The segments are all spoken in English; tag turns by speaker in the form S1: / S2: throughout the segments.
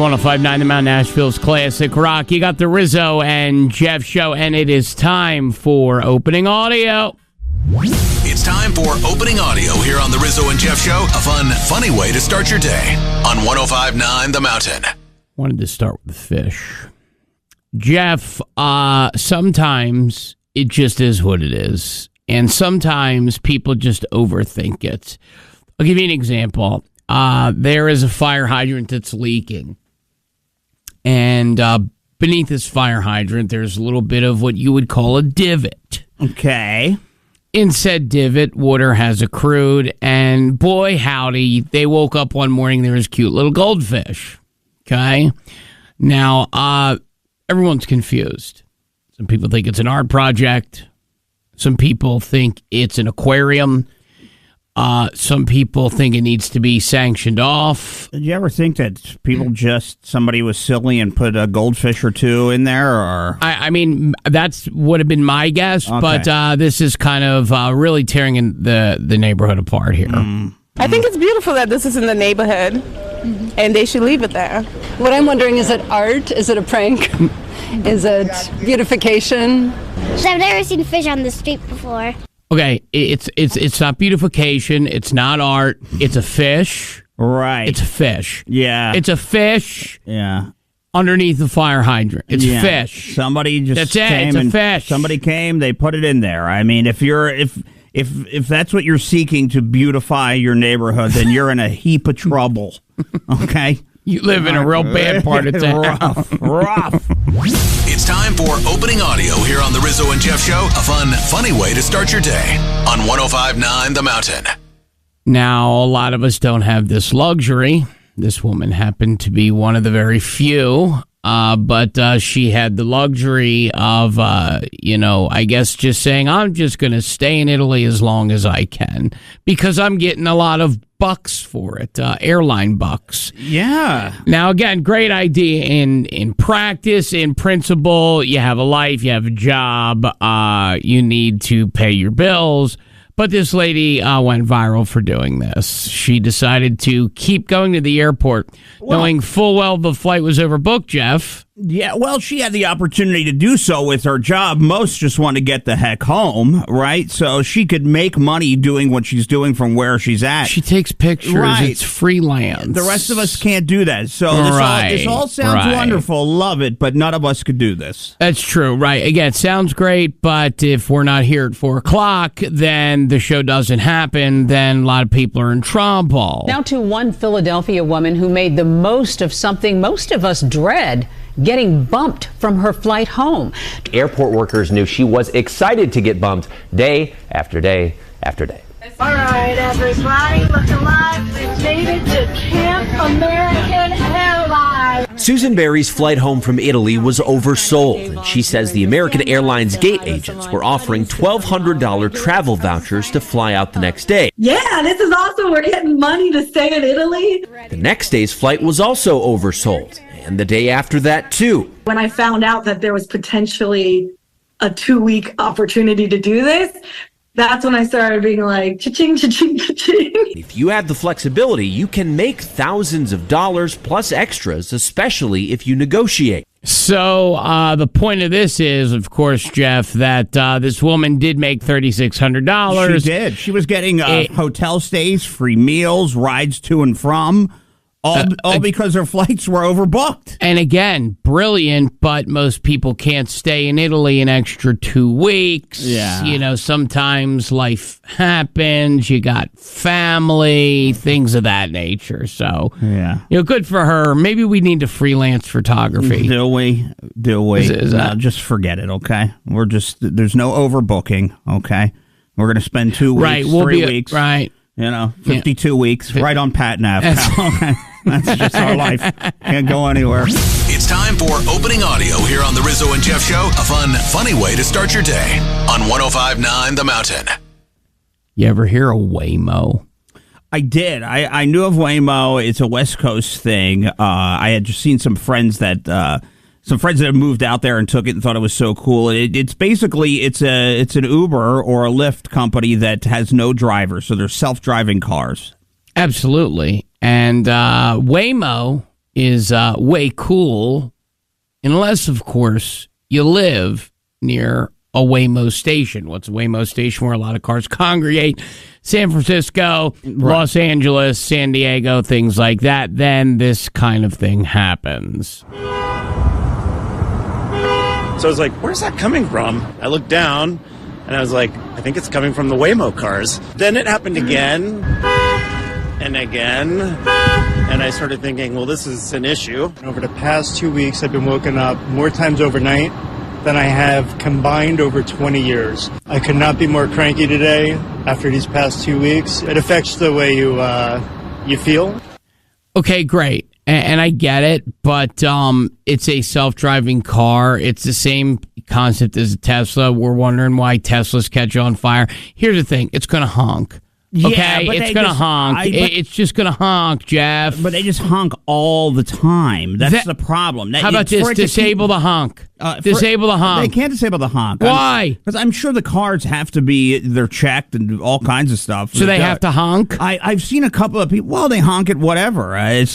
S1: 105.9 The Mount Nashville's classic rock. You got the Rizzo and Jeff Show, and it is time for opening audio.
S2: It's time for opening audio here on the Rizzo and Jeff Show. A fun, funny way to start your day on 105.9 The Mountain.
S1: Wanted to start with the fish. Jeff, sometimes it just is what it is. And sometimes people just overthink it. I'll give you an example. There is a fire hydrant that's leaking. And beneath this fire hydrant, there's a little bit of what you would call a divot.
S3: Okay.
S1: In said divot, water has accrued. And boy, howdy, they woke up one morning, there was cute little goldfish. Okay? Now, everyone's confused. Some people think it's an art project. Some people think it's an aquarium. Some people think it needs to be sanctioned off.
S3: Did you ever think that somebody was silly and put a goldfish or two in there? Or
S1: I mean, that's would have been my guess, okay. But this is kind of really tearing the neighborhood apart here.
S4: I think it's beautiful that this is in the neighborhood, and they should leave it there.
S5: What I'm wondering, is it art? Is it a prank? Is it beautification?
S6: So I've never seen fish on the street before.
S1: Okay, it's not beautification. It's not art. It's a fish.
S3: Right.
S1: It's a fish.
S3: Yeah.
S1: It's a fish.
S3: Yeah.
S1: Underneath the fire hydrant. It's fish.
S3: Somebody just
S1: came. It's a fish.
S3: Somebody came. They put it in there. I mean, if that's what you're seeking to beautify your neighborhood, then you're in a heap of trouble. Okay.
S1: You live in a real bad part of town.
S3: Rough.
S2: It's time for opening audio here on the Rizzo and Jeff Show. A fun, funny way to start your day on 105.9 The Mountain.
S1: Now, a lot of us don't have this luxury. This woman happened to be one of the very few, but she had the luxury of, I guess just saying, I'm just going to stay in Italy as long as I can because I'm getting a lot of bucks for it, airline bucks.
S3: Yeah.
S1: Now, again, great idea in practice, in principle. You have a life, you have a job, you need to pay your bills. But this lady went viral for doing this. She decided to keep going to the airport, knowing full well the flight was overbooked, Jeff.
S3: Yeah, well, she had the opportunity to do so with her job. Most just want to get the heck home, right? So she could make money doing what she's doing from where she's at.
S1: She takes pictures. Right. It's freelance.
S3: The rest of us can't do that. So this all sounds wonderful. Love it, but none of us could do this.
S1: That's true, right? Again, it sounds great, but if we're not here at 4 o'clock, then the show doesn't happen. Then a lot of people are in trouble.
S7: Now to one Philadelphia woman who made the most of something most of us dread. Getting bumped from her flight home.
S8: Airport workers knew she was excited to get bumped day after day after day.
S9: All right, everybody, look alive. We've made it to Camp American Airlines.
S10: Susan Berry's flight home from Italy was oversold, and she says the American Airlines gate agents were offering $1,200 travel vouchers to fly out the next day.
S9: Yeah, this is awesome. We're getting money to stay in Italy.
S10: The next day's flight was also oversold, and the day after that, too.
S9: When I found out that there was potentially a 2-week opportunity to do this, that's when I started being like, cha-ching, cha-ching, cha-ching.
S10: If you have the flexibility, you can make thousands of dollars plus extras, especially if you negotiate.
S1: So the point of this is, of course, Jeff, that this woman did make $3,600.
S3: She did. She was getting hotel stays, free meals, rides to and from. All because her flights were overbooked.
S1: And again, brilliant, but most people can't stay in Italy an extra 2 weeks.
S3: Yeah.
S1: You know, sometimes life happens. You got family, things of that nature. So,
S3: yeah,
S1: good for her. Maybe we need to freelance photography.
S3: Do we? No, just forget it, okay? There's no overbooking, okay? We're going to spend 2 weeks,
S1: right,
S3: 3 weeks.
S1: Right.
S3: 52 weeks, right on Pat Nav. That's just our life. Can't go anywhere.
S2: It's time for opening audio here on the Rizzo and Jeff Show. A fun, funny way to start your day on 105.9 The Mountain.
S1: You ever hear of Waymo?
S3: I did. I knew of Waymo. It's a West Coast thing. I had just seen some friends that have moved out there and took it and thought it was so cool. It's basically it's an Uber or a Lyft company that has no driver, so they're self-driving cars.
S1: Absolutely. And Waymo is way cool, unless, of course, you live near a Waymo station. What's a Waymo station? Where a lot of cars congregate. San Francisco, Los Angeles, San Diego, things like that. Then this kind of thing happens.
S11: So I was like, where's that coming from? I looked down, and I was like, I think it's coming from the Waymo cars. Then it happened again, and again, and I started thinking, well, this is an issue.
S12: Over the past 2 weeks, I've been woken up more times overnight than I have combined over 20 years. I could not be more cranky today after these past 2 weeks. It affects the way you feel.
S1: Okay, great. And I get it, but it's a self-driving car. It's the same concept as a Tesla. We're wondering why Teslas catch on fire. Here's the thing. It's going to honk. Okay,
S3: but
S1: it's going to honk. It's just going to honk, Jeff.
S3: But they just honk all the time. That's the problem.
S1: How about this? Disable the honk. Disable the honk.
S3: They can't disable the honk.
S1: Why?
S3: Because I'm sure the cars have to be, they're checked and all kinds of stuff.
S1: So they have to honk?
S3: I've seen a couple of people, well, they honk at whatever.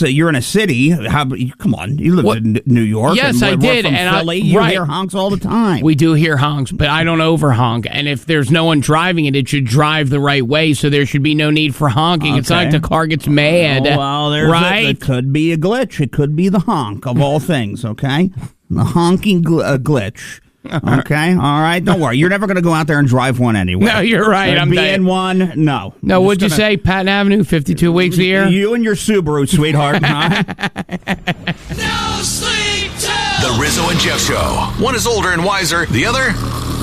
S3: You're in a city. Come on. You live in New York.
S1: Yes,
S3: and
S1: I did.
S3: From
S1: and
S3: Philly. You hear honks all the time.
S1: We do hear honks, but I don't over honk. And if there's no one driving it, it should drive the right way, so there should be no need for honking. Okay. It's not like the car gets mad.
S3: Well, it could be a glitch. It could be the honk of all things, okay? The honking glitch. Okay, all right. Don't worry. You're never going to go out there and drive one anyway.
S1: No, you're right.
S3: I'm being one. No.
S1: No, what'd you say? Patton Avenue, 52 weeks a year?
S3: You and your Subaru, sweetheart. Huh?
S2: No sleep till the Rizzo and Jeff Show. One is older and wiser. The other?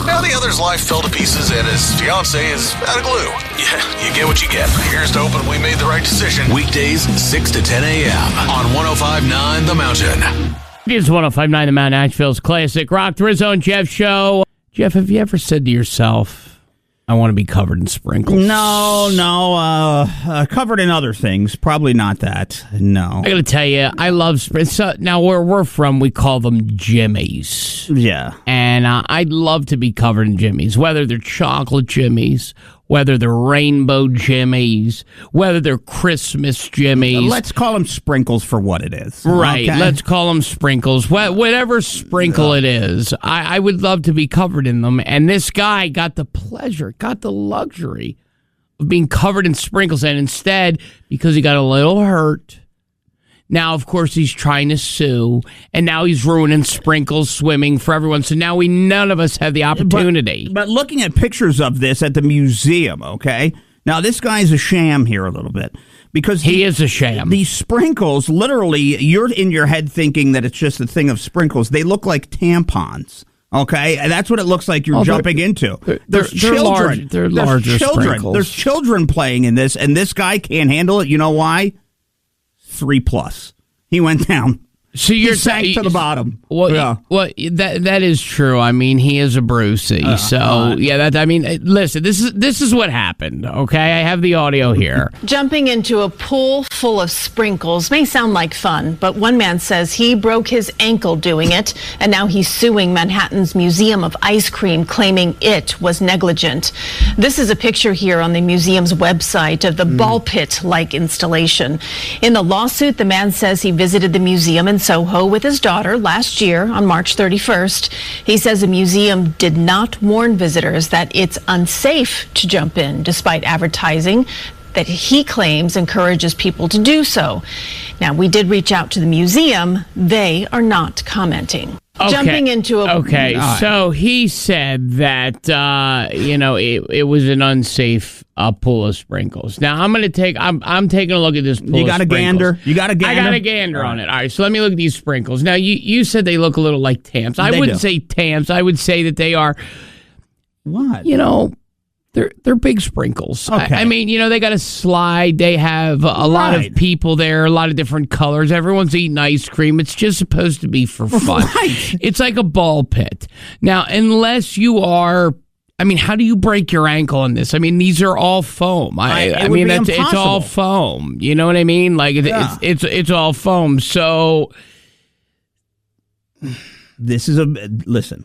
S2: Well, the other's life fell to pieces and his fiance is out of glue. Yeah, you get what you get. Here's to hoping we made the right decision. Weekdays, 6 to 10 a.m. on 105.9 The Mountain.
S1: It is 105.9 The Mountain, Asheville's classic rock. The Rizzo and Jeff Show. Jeff, have you ever said to yourself, I want to be covered in sprinkles?
S3: No. Covered in other things. Probably not that. No.
S1: I got to tell you, I love sprinkles. So, now, where we're from, we call them jimmies.
S3: Yeah.
S1: And I'd love to be covered in jimmies, whether they're chocolate jimmies, whether they're rainbow jimmies, whether they're Christmas jimmies.
S3: Let's call them sprinkles for what it is.
S1: Right.
S3: Okay?
S1: Let's call them sprinkles. Whatever sprinkle it is, I would love to be covered in them. And this guy got the pleasure, got the luxury of being covered in sprinkles. And instead, because he got a little hurt, now, of course, he's trying to sue, and now he's ruining sprinkles swimming for everyone. So now none of us have the opportunity.
S3: But looking at pictures of this at the museum, okay? Now, this guy's a sham here a little bit. Because
S1: he is a sham.
S3: These sprinkles, literally, you're in your head thinking that it's just a thing of sprinkles. They look like tampons. Okay, and that's what it looks like you're jumping into. There's children.
S1: They're larger sprinkles.
S3: There's children playing in this, and this guy can't handle it. You know why? 3+. He went down.
S1: So
S3: he sank to the bottom.
S1: Well, that is true. I mean, he is a Brucey. Listen, this is what happened. Okay, I have the audio here.
S13: Jumping into a pool full of sprinkles may sound like fun, but one man says he broke his ankle doing it, and now he's suing Manhattan's Museum of Ice Cream, claiming it was negligent. This is a picture here on the museum's website of the ball pit-like installation. In the lawsuit, the man says he visited the museum in Soho with his daughter last year on March 31st. He says the museum did not warn visitors that it's unsafe to jump in, despite advertising that he claims encourages people to do so. Now, we did reach out to the museum. They are not commenting.
S1: Okay.
S13: Jumping into a...
S1: Okay, so he said that, it was an unsafe pool of sprinkles. Now, I'm taking a look at this pool of sprinkles.
S3: You got a gander?
S1: I got a gander on it. All right, so let me look at these sprinkles. Now, you said they look a little like Tams. I wouldn't say Tams. I would say that they are...
S3: What?
S1: They're big sprinkles.
S3: Okay.
S1: I mean, they got a slide. They have a lot of people there, a lot of different colors. Everyone's eating ice cream. It's just supposed to be for fun.
S3: Right.
S1: It's like a ball pit. Now, unless you are... I mean, how do you break your ankle in this? I mean, these are all foam. It's all foam. You know what I mean? Like it's all foam. So
S3: this is listen.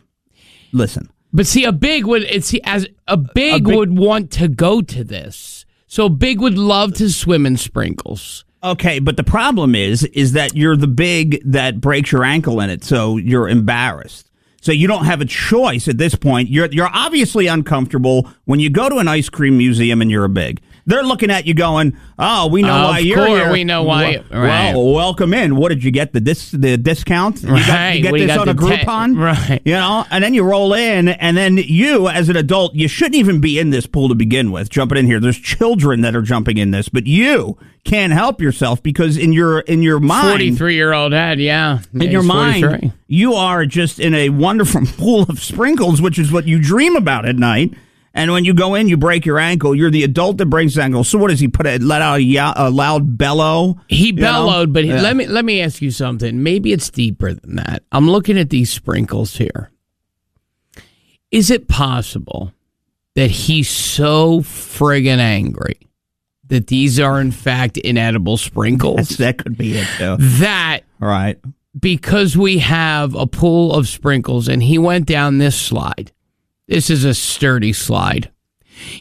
S1: But see, a big would would want to go to this. So Big would love to swim in sprinkles.
S3: Okay, but the problem is that you're the big that breaks your ankle in it, so you're embarrassed. So you don't have a choice at this point. You're obviously uncomfortable when you go to an ice cream museum and you're a big. They're looking at you going, "Oh, we know why you're here.
S1: We know why.
S3: Well, welcome in. What did you get? The discount?
S1: Right.
S3: You get this on a Groupon?
S1: Right.
S3: You know, and then you roll in, and then you, as an adult, you shouldn't even be in this pool to begin with, jumping in here. There's children that are jumping in this, but you can't help yourself because in your mind,
S1: 43-year-old head,
S3: in your mind, you are just in a wonderful pool of sprinkles, which is what you dream about at night. And when you go in, you break your ankle. You're the adult that breaks the ankle. So what does he let out a loud bellow?
S1: He bellowed, but let me ask you something. Maybe it's deeper than that. I'm looking at these sprinkles here. Is it possible that he's so friggin' angry that these are in fact inedible sprinkles?
S3: That could be it too.
S1: That
S3: right
S1: because we have a pool of sprinkles, and he went down this slide. This is a sturdy slide.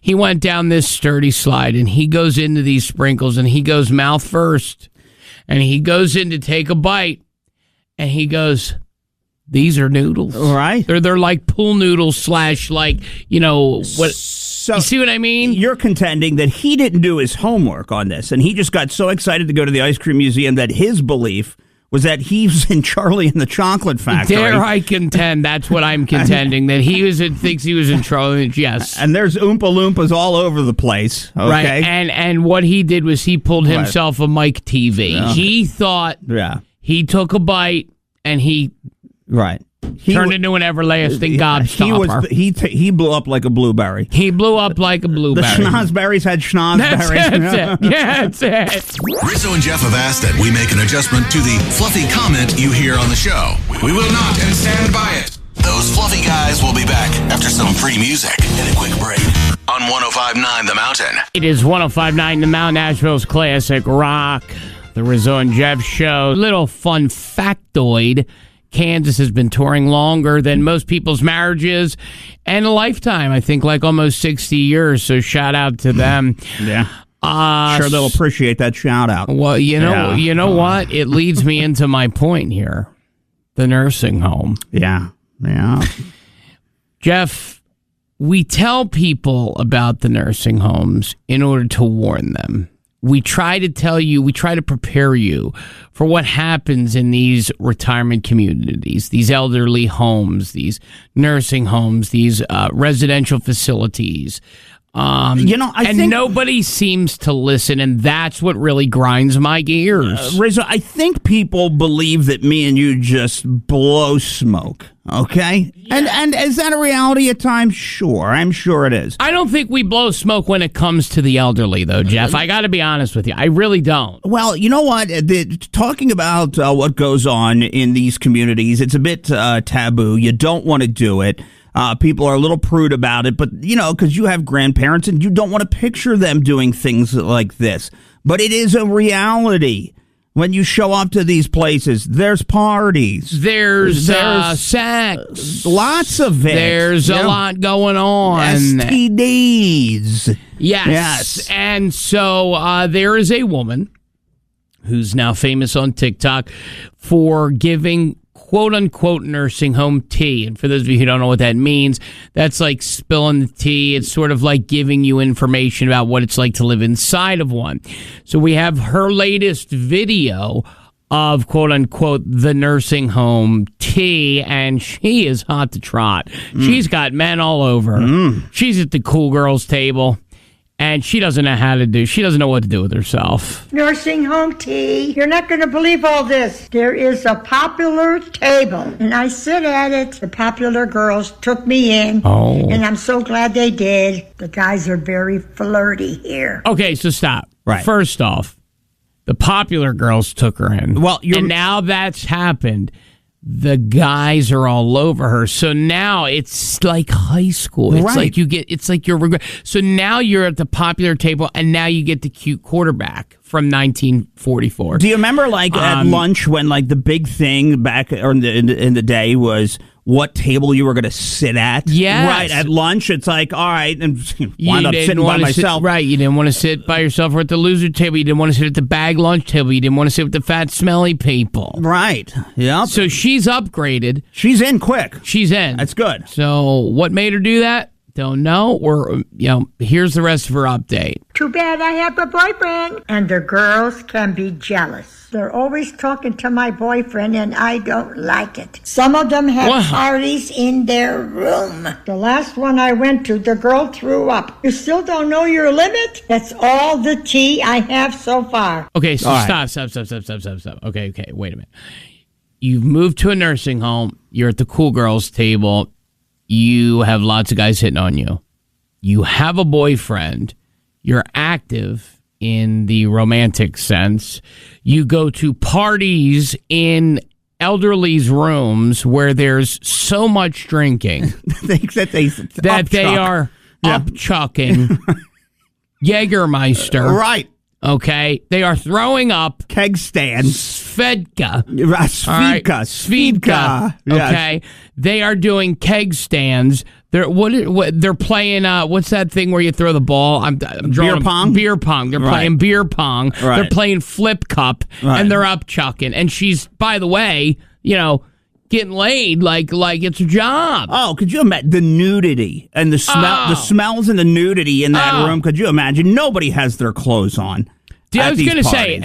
S1: He went down this sturdy slide, and he goes into these sprinkles, and he goes mouth first, and he goes in to take a bite, and he goes, "These are noodles."
S3: Right.
S1: They're like pool noodles / like, you know, what?
S3: So
S1: you see what I mean?
S3: You're contending that he didn't do his homework on this, and he just got so excited to go to the ice cream museum that his belief was that he was in Charlie and the Chocolate Factory.
S1: Dare I contend? That's what I'm contending. That thinks he was in Charlie. Yes.
S3: And there's Oompa Loompas all over the place. Okay?
S1: Right. And what he did was he pulled himself a Mike TV.
S3: Yeah.
S1: He thought he took a bite and he turned into an everlasting gobstopper.
S3: He blew up like a blueberry.
S1: He blew up like a blueberry.
S3: The schnozberries had schnozberries.
S1: That's it. Yeah, that's it.
S2: Rizzo and Jeff have asked that we make an adjustment to the fluffy comment you hear on the show. We will not and stand by it. Those fluffy guys will be back after some free music and a quick break on 105.9 The Mountain.
S1: It is 105.9 The Mountain, Nashville's classic rock. The Rizzo and Jeff Show. Little fun factoid. Kansas has been touring longer than most people's marriages and a lifetime. I think like almost 60 years. So shout out to them.
S3: Yeah. Sure they'll appreciate that shout out.
S1: Well, you know what? It leads me into my point here. The nursing home.
S3: Yeah.
S1: Jeff, we tell people about the nursing homes in order to warn them. We try to prepare you for what happens in these retirement communities, these elderly homes, these nursing homes, these residential facilities. I think nobody seems to listen, and that's what really grinds my gears.
S3: Rizzo, I think people believe that me and you just blow smoke. Okay? Yeah. And is that a reality at times? Sure. I'm sure it is.
S1: I don't think we blow smoke when it comes to the elderly, though, Jeff. I got to be honest with you. I really don't.
S3: Well, you know what? Talking about what goes on in these communities, it's a bit taboo. You don't want to do it. People are a little prude about it, but, because you have grandparents and you don't want to picture them doing things like this. But it is a reality. When you show up to these places, there's parties.
S1: There's sex.
S3: Lots of it.
S1: There's a lot going on.
S3: STDs.
S1: Yes. And so there is a woman who's now famous on TikTok for giving quote-unquote nursing home tea. And for those of you who don't know what that means, that's like spilling the tea. It's sort of like giving you information about what it's like to live inside of one. So we have her latest video of quote-unquote the nursing home tea, and she is hot to trot. She's got men all over her. She's at the cool girls table. And she doesn't know what to do with herself.
S14: Nursing home tea. You're not going to believe all this. There is a popular table, and I sit at it. The popular girls took me in, and I'm so glad they did. The guys are very flirty here.
S1: Okay, so stop.
S3: Right.
S1: First off, the popular girls took her in.
S3: Well,
S1: and now that's happened. The guys are all over her. So now it's like high school. It's like it's like you're so now you're at the popular table, and now you get the cute quarterback from 1944.
S3: Do you remember at lunch when the big thing back in the day was what table you were going to sit at.
S1: Yes.
S3: Right, at lunch, it's like, all right, and wind up
S1: didn't
S3: sitting by
S1: wanna
S3: myself.
S1: Right, you didn't want to sit by yourself or at the loser table. You didn't want to sit at the bag lunch table. You didn't want to sit with the fat, smelly people.
S3: Right, yeah.
S1: So she's upgraded.
S3: She's in quick.
S1: She's in.
S3: That's good.
S1: So what made her do that? Don't know. Or, here's the rest of her update.
S14: Too bad I have a boyfriend. And the girls can be jealous. They're always talking to my boyfriend, and I don't like it. Some of them have parties in their room. The last one I went to, the girl threw up. You still don't know your limit? That's all the tea I have so far.
S1: Okay, so stop. Okay, wait a minute. You've moved to a nursing home. You're at the cool girls table. You have lots of guys hitting on you. You have a boyfriend. You're active in the romantic sense. You go to parties in elderly's rooms where there's so much drinking that they are upchucking Jägermeister.
S3: Right.
S1: Okay, they are throwing up
S3: keg stands.
S1: Svedka.
S3: Svedka.
S1: Okay, they are doing keg stands. They're they're playing. What's that thing where you throw the ball? I'm drawing
S3: beer pong.
S1: Beer pong. They're playing beer pong.
S3: Right.
S1: They're playing flip cup, and they're upchucking. And she's, by the way, getting laid like it's a job.
S3: Oh, could you imagine the nudity and the smell, the smells and the nudity in that room? Could you imagine? Nobody has their clothes on.
S1: I was going to say,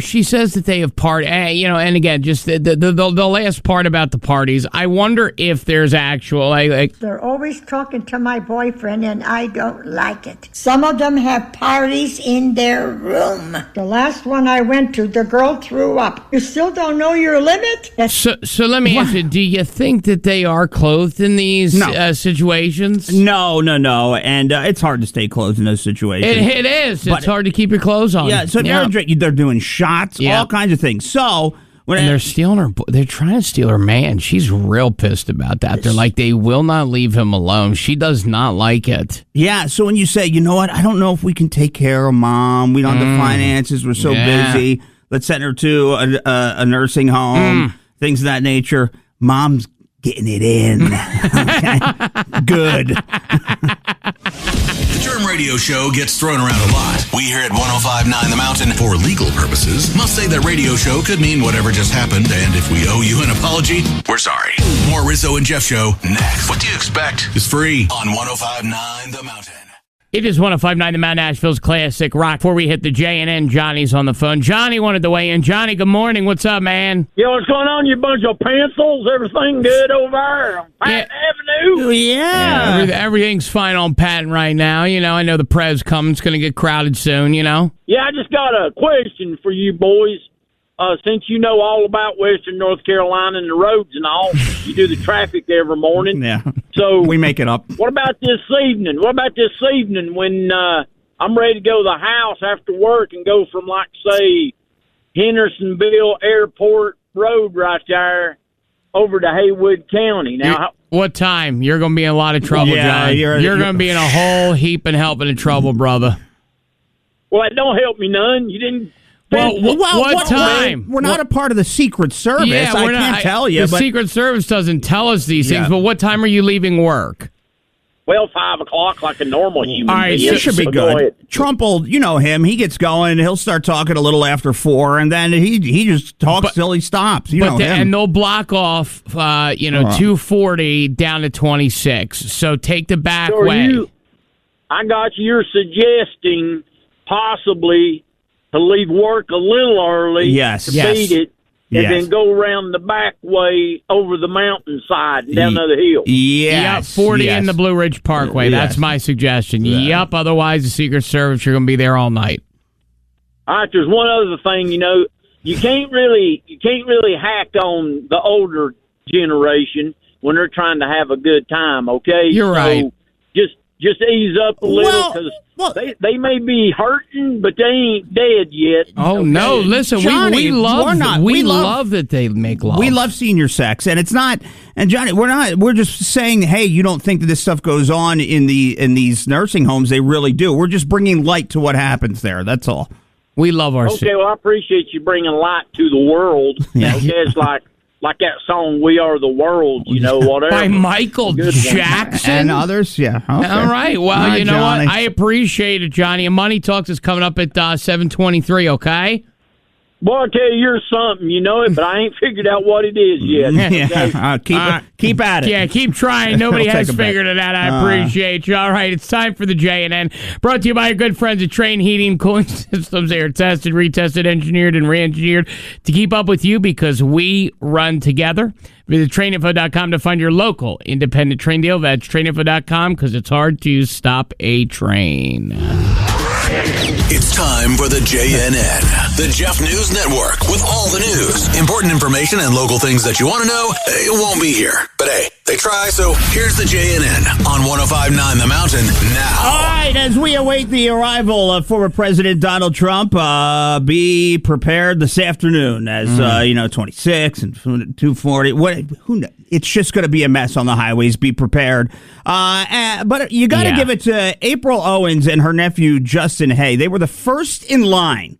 S1: she says that they have and again, just the last part about the parties. I wonder if there's actual
S14: They're always talking to my boyfriend, and I don't like it. Some of them have parties in their room. The last one I went to, the girl threw up. You still don't know your limit?
S1: So let me ask you, do you think that they are clothed in these situations?
S3: No. And it's hard to stay clothed in those situations.
S1: It is. It's hard to keep your clothes on.
S3: Yeah. So they're doing shots, all kinds of things. So
S1: they're stealing her. They're trying to steal her man. She's real pissed about that. They're like, they will not leave him alone. She does not like it.
S3: Yeah. So when you say, you know what, I don't know if we can take care of mom. We don't have the finances. We're so busy. Let's send her to a nursing home. Things of that nature. Mom's getting it in. Okay. Good.
S2: The term radio show gets thrown around a lot. We here at 105.9 The Mountain, for legal purposes, must say that radio show could mean whatever just happened, and if we owe you an apology, we're sorry. More Rizzo and Jeff Show next. What Do You Expect is free on 105.9 The Mountain.
S1: It is 105.9 The Mount Nashville's classic rock. Before we hit the J&N, Johnny's on the phone. Johnny wanted to weigh in. Johnny, good morning. What's up, man?
S15: Yo, what's going on, you bunch of pencils? Everything good over there on Patton Avenue?
S3: Yeah.
S1: Everything's fine on Patton right now. I know the Prez coming. It's going to get crowded soon,
S15: Yeah, I just got a question for you boys. Since you know all about Western North Carolina and the roads and all, you do the traffic every morning.
S3: Yeah.
S15: So
S3: we make it up.
S15: What about this evening? When I'm ready to go to the house after work and go from, like, say, Hendersonville Airport Road right there over to Haywood County? Now,
S1: what time? You're going to be in a lot of trouble, John. You're going to be in a whole heap and helping of trouble, brother.
S15: Well, it don't help me none. You didn't...
S1: Well, what time?
S3: We're not a part of the Secret Service.
S1: Yeah,
S3: I can't tell you.
S1: The Secret Service doesn't tell us these things, but what time are you leaving work?
S15: Well, 5 o'clock like a normal human
S3: All right,
S15: being.
S3: this should be good. Trump will, him, he gets going, he'll start talking a little after 4, and then he just talks till he stops.
S1: And they'll block off, 240 down to 26. So take the back way.
S15: I got you. You're suggesting possibly to leave work a little early to beat it, and then go around the back way over the mountainside and down the hill.
S1: Yep, 40 in the Blue Ridge Parkway. That's my suggestion. Yep, otherwise the Secret Service, you're going to be there all night.
S15: All right, there's one other thing, you can't really hack on the older generation when they're trying to have a good time, okay?
S1: You're right.
S15: Just ease up a little, because they may be hurting, but they ain't dead yet.
S1: Oh, okay? No, listen,
S3: Johnny,
S1: we love that they make love.
S3: We love senior sex, and it's not. And Johnny, we're just saying, hey, you don't think that this stuff goes on in these nursing homes? They really do. We're just bringing light to what happens there. That's all.
S1: We love our.
S15: Okay, well, I appreciate you bringing light to the world.
S3: Yeah.
S15: Okay, it's like like that song "We Are the World," whatever.
S1: By Michael Jackson
S3: and others. Yeah. Okay.
S1: All right. Well,
S3: All right,
S1: you know
S3: Johnny.
S1: what? I appreciate it, Johnny. And Money Talks is coming up at 7:23. Okay.
S15: Boy, I tell you, you're something. You know it, but I ain't figured out what it is yet.
S3: Yeah. Keep at it.
S1: Yeah, keep trying. Nobody
S3: We'll
S1: has
S3: take a bet.
S1: figured it out. I appreciate you. All right, it's time for the J&N. Brought to you by our good friends at Train Heating Cooling Systems. They are tested, retested, engineered, and re-engineered to keep up with you because we run together. Visit traininfo.com to find your local independent train deal. That's traininfo.com because it's hard to stop a train.
S2: It's time for the JNN, the Jeff News Network, with all the news, important information, and local things that you want to know. It won't be here, but hey, they try. So here's the JNN on 105.9 The Mountain now.
S3: All right, as we await the arrival of former President Donald Trump, be prepared this afternoon as 26 and 240. Who knows? It's just going to be a mess on the highways. Be prepared. But you got to give it to April Owens and her nephew, Justin Hay. They were the first in line,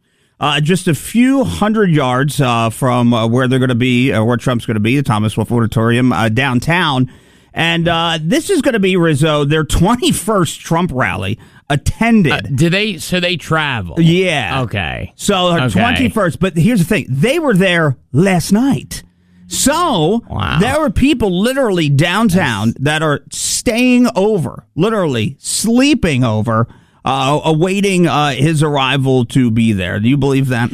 S3: just a few hundred yards from where they're going to be, where Trump's going to be, the Thomas Wolfe Auditorium downtown. And this is going to be, Rizzo, their 21st Trump rally attended.
S1: So they travel?
S3: Yeah.
S1: Okay.
S3: So her 21st. But here's the thing. They were there last night. So there were people literally downtown that are staying over, literally sleeping over, awaiting his arrival to be there. Do you believe that?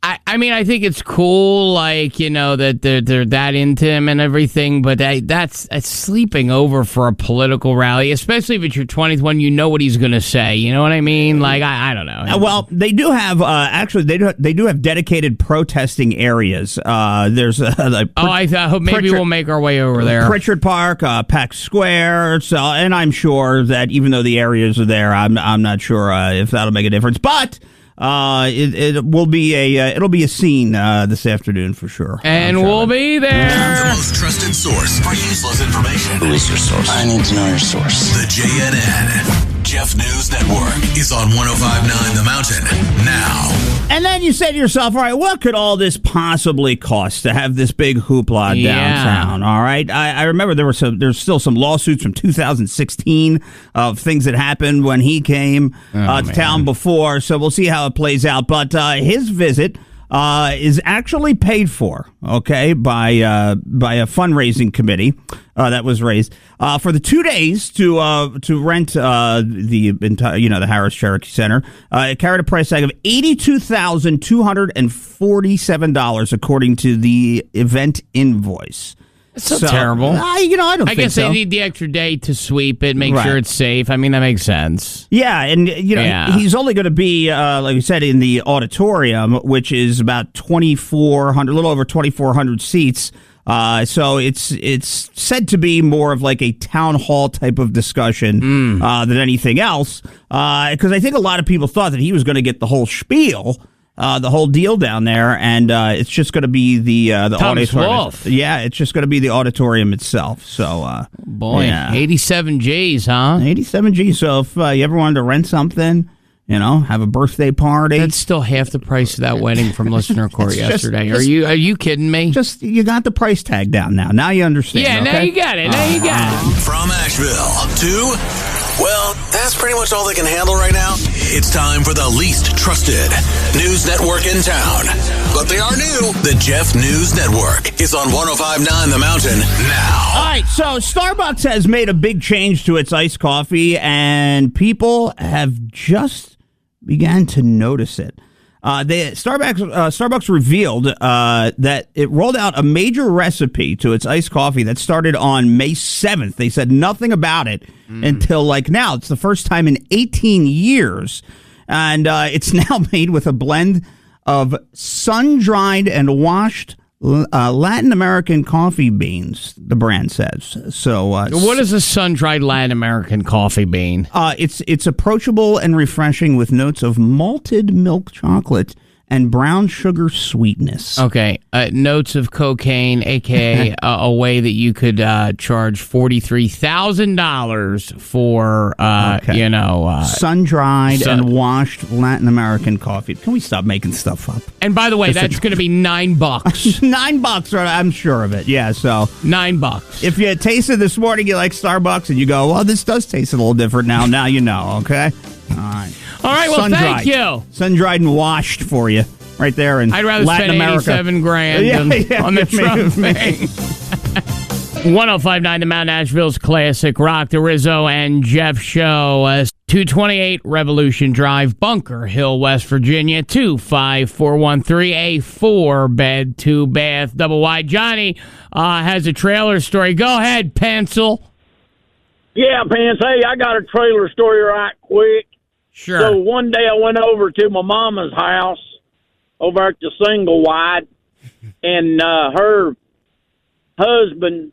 S1: I mean, I think it's cool, that they're that into him and everything, but that's sleeping over for a political rally, especially if it's your 20th one. You know what he's going to say. You know what I mean? I don't know.
S3: Well, they do have they do have dedicated protesting areas. There's
S1: I hope maybe we'll make our way over there.
S3: Pritchard Park, Peck Square, and I'm sure that even though the areas are there, I'm not sure if that'll make a difference, but. It will be it'll be a scene this afternoon for sure.
S1: And we'll be there.
S2: The most trusted source for useless information.
S16: Who is your source? I need to know your source.
S2: The JNN, Jeff News Network, is on 105.9 The Mountain now.
S3: And then you say to yourself, all right, what could all this possibly cost to have this big hoopla downtown? All right. I remember there's still some lawsuits from 2016 of things that happened when he came to town before. So we'll see how it plays out. But his visit is actually paid for, by a fundraising committee that was raised for the 2 days to rent the entire, the Harris Cherokee Center. It carried a price tag of $82,247 according to the event invoice.
S1: It's so terrible.
S3: I don't think so.
S1: I guess they need the extra day to sweep it, make sure it's safe. I mean, that makes sense.
S3: Yeah, and he's only going to be, like you said, in the auditorium, which is about 2,400, a little over 2,400 seats. So it's said to be more of like a town hall type of discussion than anything else. Because I think a lot of people thought that he was going to get the whole spiel. The whole deal down there, and it's just going to be the auditorium.
S1: Wolf.
S3: Yeah, it's just going to be the auditorium itself. So,
S1: 87 G's, huh?
S3: 87 G's. So if you ever wanted to rent something, have a birthday party,
S1: that's still half the price of that wedding from Listener Court yesterday. Are you kidding me?
S3: Just you got the price tag down now. Now you understand.
S1: Yeah, now you got it.
S2: From Asheville to. Well, that's pretty much all they can handle right now. It's time for the least trusted news network in town. But they are new. The Jeff News Network is on 105.9 The Mountain now.
S3: All right, so Starbucks has made a big change to its iced coffee, and people have just began to notice it. Starbucks revealed that it rolled out a major recipe to its iced coffee that started on May 7th. They said nothing about it until now. It's the first time in 18 years. And it's now made with a blend of sun-dried and washed Latin American coffee beans, the brand says. So,
S1: what is a sun-dried Latin American coffee bean?
S3: It's approachable and refreshing with notes of malted milk chocolate and brown sugar sweetness.
S1: Okay, notes of cocaine, a.k.a. a way that you could charge $43,000 for,
S3: sun-dried and washed Latin American coffee. Can we stop making stuff up?
S1: And by the way, that's going to be $9.
S3: $9, I'm sure of it. Yeah, so
S1: $9.
S3: If you tasted this morning, you like Starbucks, and you go, well, this does taste a little different now. Now you know, okay?
S1: All right, well, thank you.
S3: Sun-dried and washed for you right there in
S1: I'd rather
S3: Latin
S1: spend
S3: America.
S1: $87,000 on the Trump thing. 105.9 The Mount Nashville's classic rock, the Rizzo and Jeff Show. 228 Revolution Drive, Bunker Hill, West Virginia, 25413, a 4-bed, 2-bath, double wide. Johnny has a trailer story. Go ahead, Pencil.
S15: Yeah, Pants. Hey, I got a trailer story right quick.
S1: Sure.
S15: So one day I went over to my mama's house over at the single wide, and her husband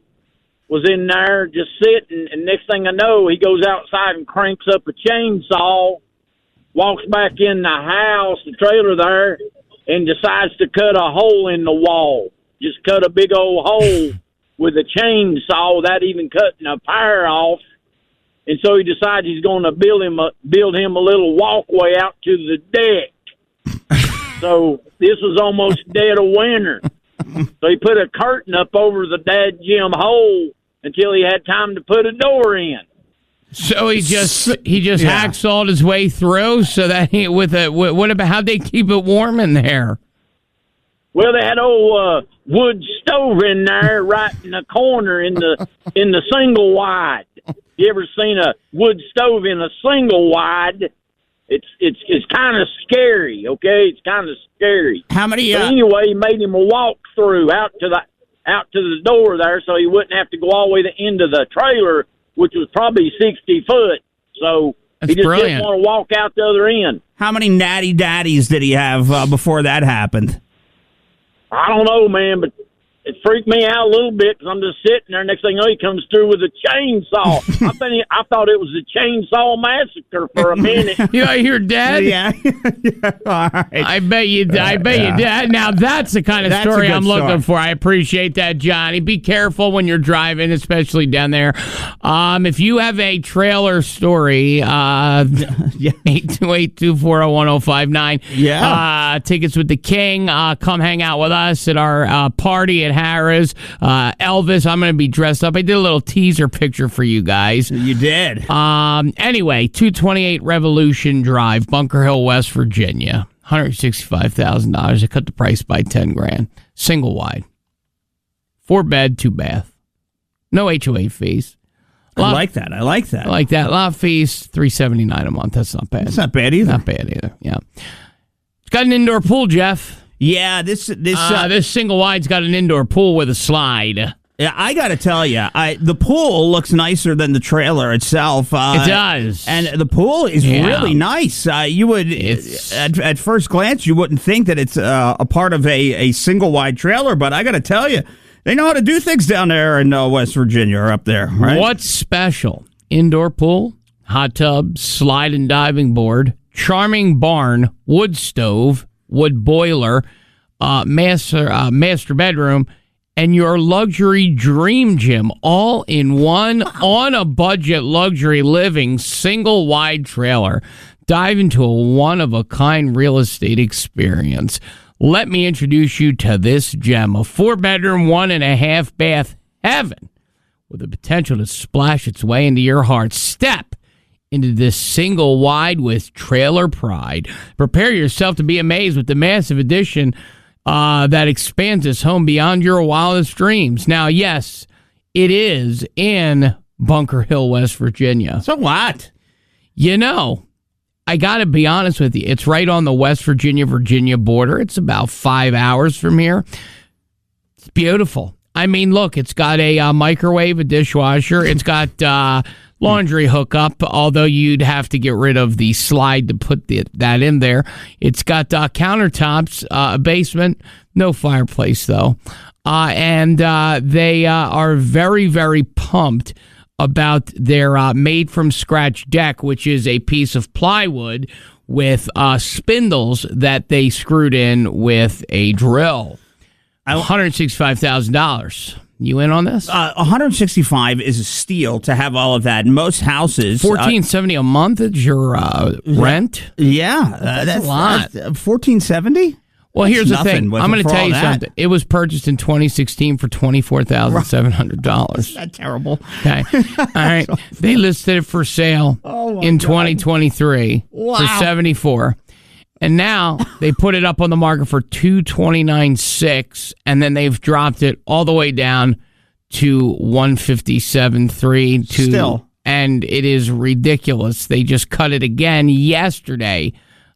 S15: was in there just sitting, and next thing I know, he goes outside and cranks up a chainsaw, walks back in the house, the trailer there, and decides to cut a hole in the wall. Just cut a big old hole with a chainsaw without even cutting a pair off. And so he decides he's going to build him a little walkway out to the deck. So this was almost dead of winter. So he put a curtain up over the dadgum hole until he had time to put a door in.
S1: So he just hacksawed his way through. So that what about how'd they keep it warm in there?
S15: Well, they had old wood stove in there, right in the corner in the single wide. You ever seen a wood stove in a single wide? It's kind of scary. Okay, it's kind of scary.
S3: How many?
S15: But anyway, he made him a walk through out to the door there, so he wouldn't have to go all the way to the end of the trailer, which was probably 60 foot. So
S1: That's
S15: he just
S1: brilliant.
S15: didn't want to walk out the other end.
S3: How many natty daddies did he have before that happened?
S15: I don't know, man, but it freaked me out a little bit because I'm just sitting there. Next thing you know, he comes through with a chainsaw. I thought it was a chainsaw massacre for a minute.
S1: You know, you're dead.
S3: Yeah. All right.
S1: I bet you did. Now that's the kind of story I'm looking for. I appreciate that, Johnny. Be careful when you're driving, especially down there. If you have a trailer story, 828-240-1059.
S3: Yeah.
S1: Tickets with the King. Come hang out with us at our party at Harrah's. Elvis, I'm going to be dressed up. I did a little teaser picture for you guys.
S3: You did.
S1: Anyway, 228 Revolution Drive, Bunker Hill, West Virginia. $165,000. I cut the price by $10,000. Single wide. 4-bed, 2-bath. No HOA fees.
S3: I like that.
S1: I like that. Lot fees, $379 a month. That's not bad.
S3: That's not bad either.
S1: Not bad either. Yeah. It's got an indoor pool, Jeff.
S3: Yeah, this
S1: single wide's got an indoor pool with a slide.
S3: Yeah, I got to tell you, the pool looks nicer than the trailer itself.
S1: It does,
S3: and the pool is really nice. You would, at first glance, you wouldn't think that it's a part of a single wide trailer, but I got to tell you, they know how to do things down there in West Virginia or up there. Right?
S1: What's special? Indoor pool, hot tub, slide and diving board, charming barn, wood stove, wood boiler, master bedroom, and your luxury dream gym, all in one on a budget luxury living single wide trailer. Dive into a one-of-a-kind real estate experience. Let me introduce you to this gem, a 4-bedroom, 1.5-bath heaven with the potential to splash its way into your heart. Step into this single wide with trailer pride. Prepare yourself to be amazed with the massive addition that expands this home beyond your wildest dreams. Now, yes, it is in Bunker Hill, West Virginia.
S3: So what?
S1: You know, I got to be honest with you. It's right on the West Virginia border. It's about 5 hours from here. It's beautiful. I mean, look, it's got a microwave, a dishwasher. It's got laundry hookup, although you'd have to get rid of the slide to put that in there. It's got countertops, a basement, no fireplace, though. And they are very, very pumped about their made-from-scratch deck, which is a piece of plywood with spindles that they screwed in with a drill. $165,000. You in on this?
S3: 165 is a steal to have all of that. In most houses,
S1: $1,470 a month is your rent.
S3: Yeah,
S1: that's a lot.
S3: $1,470.
S1: Well, here's the thing. I'm going to tell you something. It was purchased in 2016 for $24,700.
S3: That's terrible.
S1: Okay. All right. They listed it for sale in 2023 for $74,000. And now they put it up on the market for $229,600, and then they've dropped it all the way down to $157,300.
S3: Still.
S1: And it is ridiculous. They just cut it again yesterday.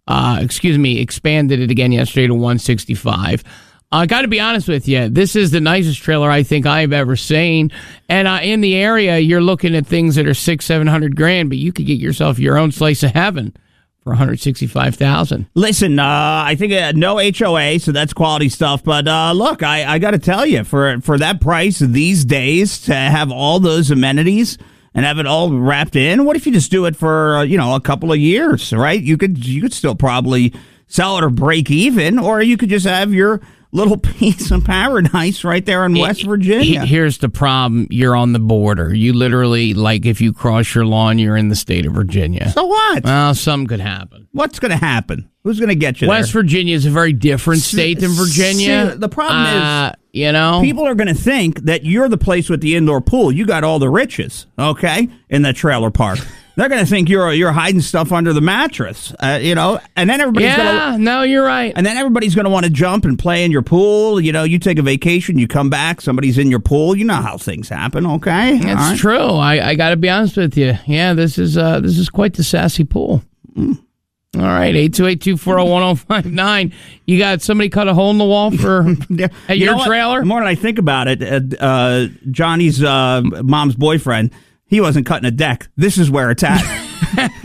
S1: Expanded it again yesterday to $165,000. I got to be honest with you. This is the nicest trailer I think I've ever seen. And in the area, you're looking at things that are $600,000-$700,000, but you could get yourself your own slice of heaven for $165,000.
S3: Listen, I think no HOA, so that's quality stuff. But look, I got to tell you, for that price these days, to have all those amenities and have it all wrapped in, what if you just do it for a couple of years, right? You could still probably sell it or break even, or you could just have your little piece of paradise right there in West Virginia.
S1: Here's the problem. You're on the border. You literally, like, if you cross your lawn, you're in the state of Virginia.
S3: So what?
S1: Well, something could happen.
S3: What's going to happen? Who's going to get you
S1: West
S3: there?
S1: Virginia is a very different state than Virginia.
S3: The problem is,
S1: people
S3: are going to think that you're the place with the indoor pool. You got all the riches, okay, in the trailer park. They're going to think you're hiding stuff under the mattress, and then everybody's going to...
S1: no, you're right.
S3: And then everybody's going to want to jump and play in your pool. You take a vacation, you come back, somebody's in your pool. You know how things happen, okay?
S1: That's true. I got to be honest with you. Yeah, this is quite the sassy pool. All right, 828-240-1059. You got somebody cut a hole in the wall at your trailer?
S3: The more that I think about it, Johnny's mom's boyfriend, he wasn't cutting a deck. This is where it's at.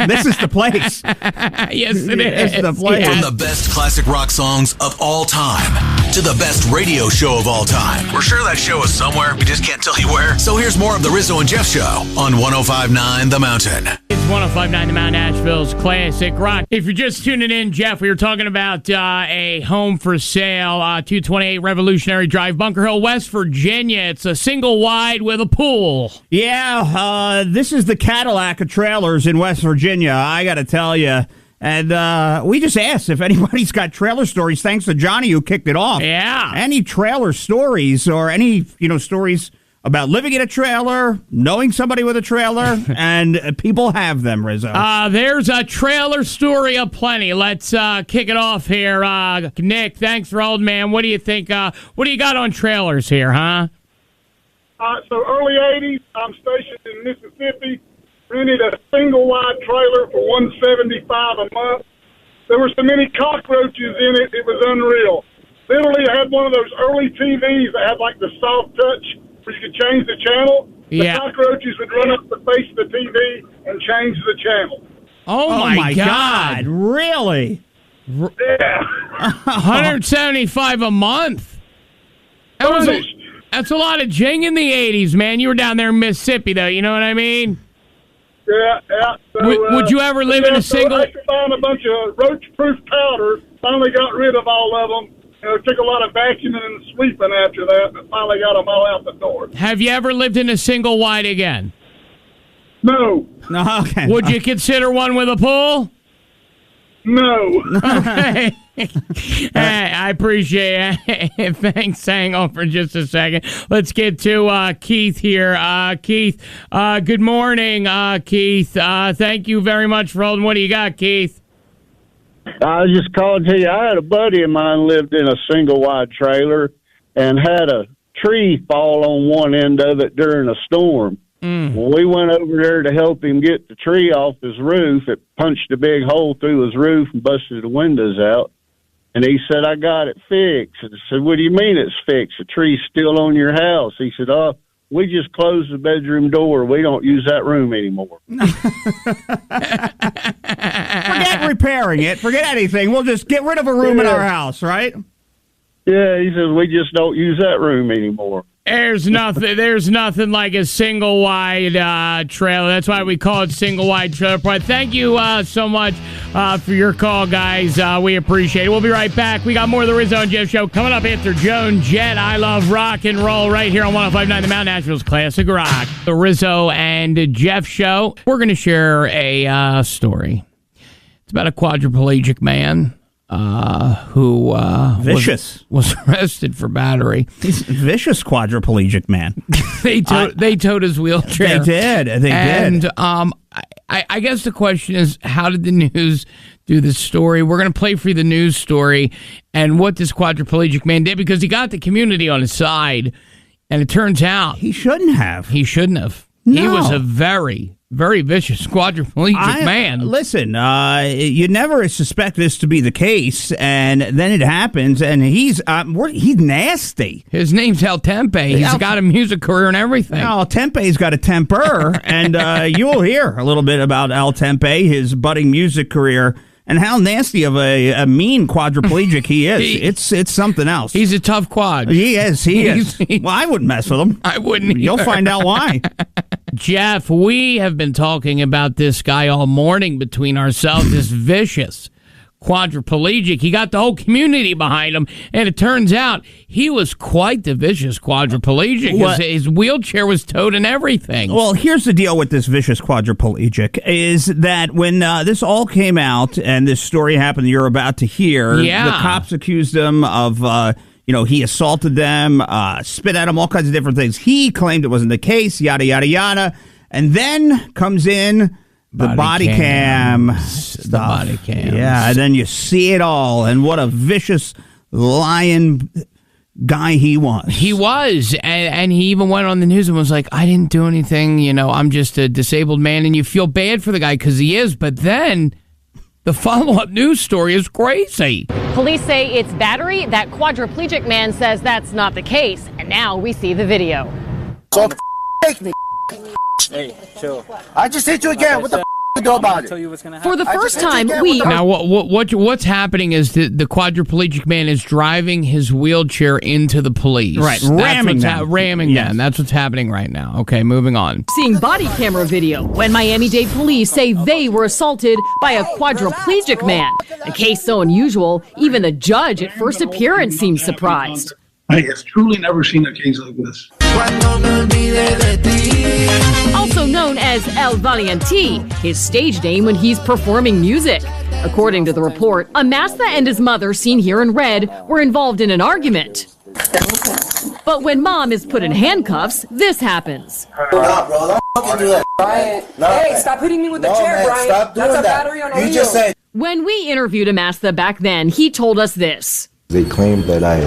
S3: This is the place.
S1: Yes, it is.
S3: It's the place.
S2: From the best classic rock songs of all time to the best radio show of all time. We're sure that show is somewhere. We just can't tell you where. So here's more of the Rizzo and Jeff Show on 105.9 The Mountain.
S1: It's 105.9 The Mountain, Asheville's classic rock. If you're just tuning in, Jeff, we were talking about a home for sale, 228 Revolutionary Drive, Bunker Hill, West Virginia. It's a single wide with a pool.
S3: Yeah, this is the Cadillac of trailers in West Virginia, I got to tell you. And we just asked if anybody's got trailer stories, thanks to Johnny who kicked it off.
S1: Yeah.
S3: Any trailer stories or any, stories about living in a trailer, knowing somebody with a trailer, and people have them, Rizzo.
S1: There's a trailer story aplenty. Let's kick it off here. Nick, thanks for old man. What do you think? What do you got on trailers here, huh?
S17: So early 80s, I'm stationed in Mississippi. Rented a single-wide trailer for $175 a month. There were so many cockroaches in it, it was unreal. Literally, I had one of those early TVs that had, like, the soft touch where you could change the channel.
S1: Yeah.
S17: The cockroaches would run up the face of the TV and change the channel.
S1: Oh my God.
S3: Really?
S17: Yeah.
S1: $175 a month. That's a lot of jing in the 80s, man. You were down there in Mississippi, though. You know what I mean?
S17: Yeah. So,
S1: would you ever live in a single...
S17: I found a bunch of roach-proof powder, finally got rid of all of them. It took a lot of vacuuming and sweeping after that, but finally got them all out the door.
S1: Have you ever lived in a single wide again?
S17: No.
S3: No, okay.
S1: Would you consider one with a pool?
S17: No.
S1: Okay. Hey, I appreciate it. Thanks. Hang on for just a second. Let's get to Keith here. Keith, good morning, Keith. Thank you very much for holding. What do you got, Keith?
S18: I was just calling to tell you, I had a buddy of mine lived in a single-wide trailer and had a tree fall on one end of it during a storm. Well, we went over there to help him get the tree off his roof. It punched a big hole through his roof and busted the windows out. And he said, I got it fixed. And I said, what do you mean it's fixed? The tree's still on your house. He said, we just closed the bedroom door. We don't use that room anymore.
S3: Forget repairing it. Forget anything. We'll just get rid of a room in our house, right?
S18: Yeah, he says, we just don't use that room anymore.
S1: There's nothing like a single wide trailer. That's why we call it single wide trailer park. Thank you so much for your call, guys. We appreciate it. We'll be right back. We got more of the Rizzo and Jeff Show coming up after Joan Jett. I love rock and roll right here on 105.9 The Mountain, Nashville's classic rock. The Rizzo and Jeff Show. We're going to share a story. It's about a quadriplegic man. Who
S3: vicious
S1: was arrested for battery.
S3: He's a vicious quadriplegic man.
S1: They towed his wheelchair.
S3: They did.
S1: And I guess the question is, how did the news do this story? We're going to play for you the news story and what this quadriplegic man did, because he got the community on his side, and it turns out
S3: he shouldn't have.
S1: No. He was a very vicious quadriplegic man.
S3: Listen, you never suspect this to be the case, and then it happens, and he's nasty.
S1: His name's El Tempe. He's got a music career and everything.
S3: El Tempe's got a temper, and you'll hear a little bit about El Tempe, his budding music career, and how nasty of a mean quadriplegic he is. It's something else.
S1: He's a tough quad.
S3: He is. Well, I wouldn't mess with him.
S1: I wouldn't either.
S3: You'll find out why.
S1: Jeff, we have been talking about this guy all morning between ourselves, this vicious quadriplegic. He got the whole community behind him, and it turns out he was quite the vicious quadriplegic. His wheelchair was towed and everything.
S3: Well, here's the deal with this vicious quadriplegic, is that when this all came out and this story happened you're about to hear, the cops accused him of... he assaulted them, spit at them, all kinds of different things. He claimed it wasn't the case, yada, yada, yada. And then comes in the body cam stuff.
S1: The body cam.
S3: Yeah, and then you see it all. And what a vicious lion guy he was.
S1: He was. And he even went on the news and was like, I didn't do anything. I'm just a disabled man. And you feel bad for the guy because he is. But then... the follow-up news story is crazy.
S19: Police say it's battery. That quadriplegic man says that's not the case. And now we see the video.
S20: So take me. Hey, chill. I just hit you again. What the you do about it?
S19: For the first time,
S1: Now, what's happening is the quadriplegic man is driving his wheelchair into the police.
S3: Right, ramming
S1: them. That's what's happening right now. Okay, moving on.
S19: Seeing body camera video when Miami-Dade police say they were assaulted by a quadriplegic man. A case so unusual, even the judge at first appearance seemed surprised.
S21: I have truly never seen a case like this.
S19: Also known as El Valiente, his stage name when he's performing music. According to the report, Amasa and his mother, seen here in red, were involved in an argument. But when mom is put in handcuffs, this happens.
S20: Nah, bro, don't fucking do that.
S22: Brian, hey, stop hitting me with the chair,
S20: man,
S22: Brian.
S20: Stop doing
S22: That's a
S20: that.
S22: battery on a
S20: You
S22: wheel.
S20: just said.
S19: When we interviewed Amasa back then, he told us this.
S23: They claimed that I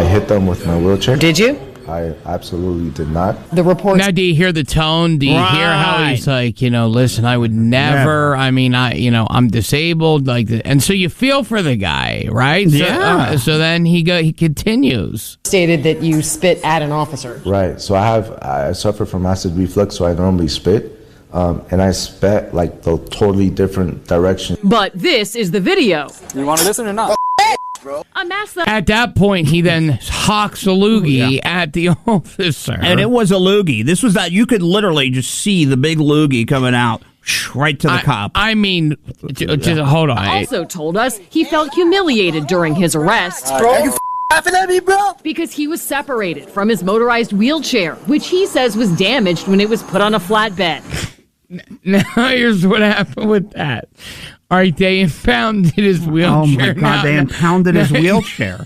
S23: hit them with my wheelchair.
S19: Did you?
S23: I absolutely did not.
S19: The report.
S1: Now, do you hear the tone? Do you hear how he's like, listen, I would never. I mean, I'm disabled, and so you feel for the guy, right?
S3: Yeah.
S1: So then he continues.
S22: Stated that you spit at an officer.
S23: Right. So I suffer from acid reflux, so I normally spit. And I spat like the totally different direction.
S19: But this is the video.
S22: You want to listen or not?
S19: Amasa.
S1: At that point, he then hawks a loogie at the officer.
S3: And it was a loogie. This was that you could literally just see the big loogie coming out right to the cop.
S1: I mean, just hold on.
S19: Also told us he felt humiliated during his arrest.
S20: Bro, are you laughing at me, bro?
S19: Because he was separated from his motorized wheelchair, which he says was damaged when it was put on a flatbed.
S1: Now, here's what happened with that. All right, they impounded his wheelchair.
S3: Oh, my God, they impounded his wheelchair.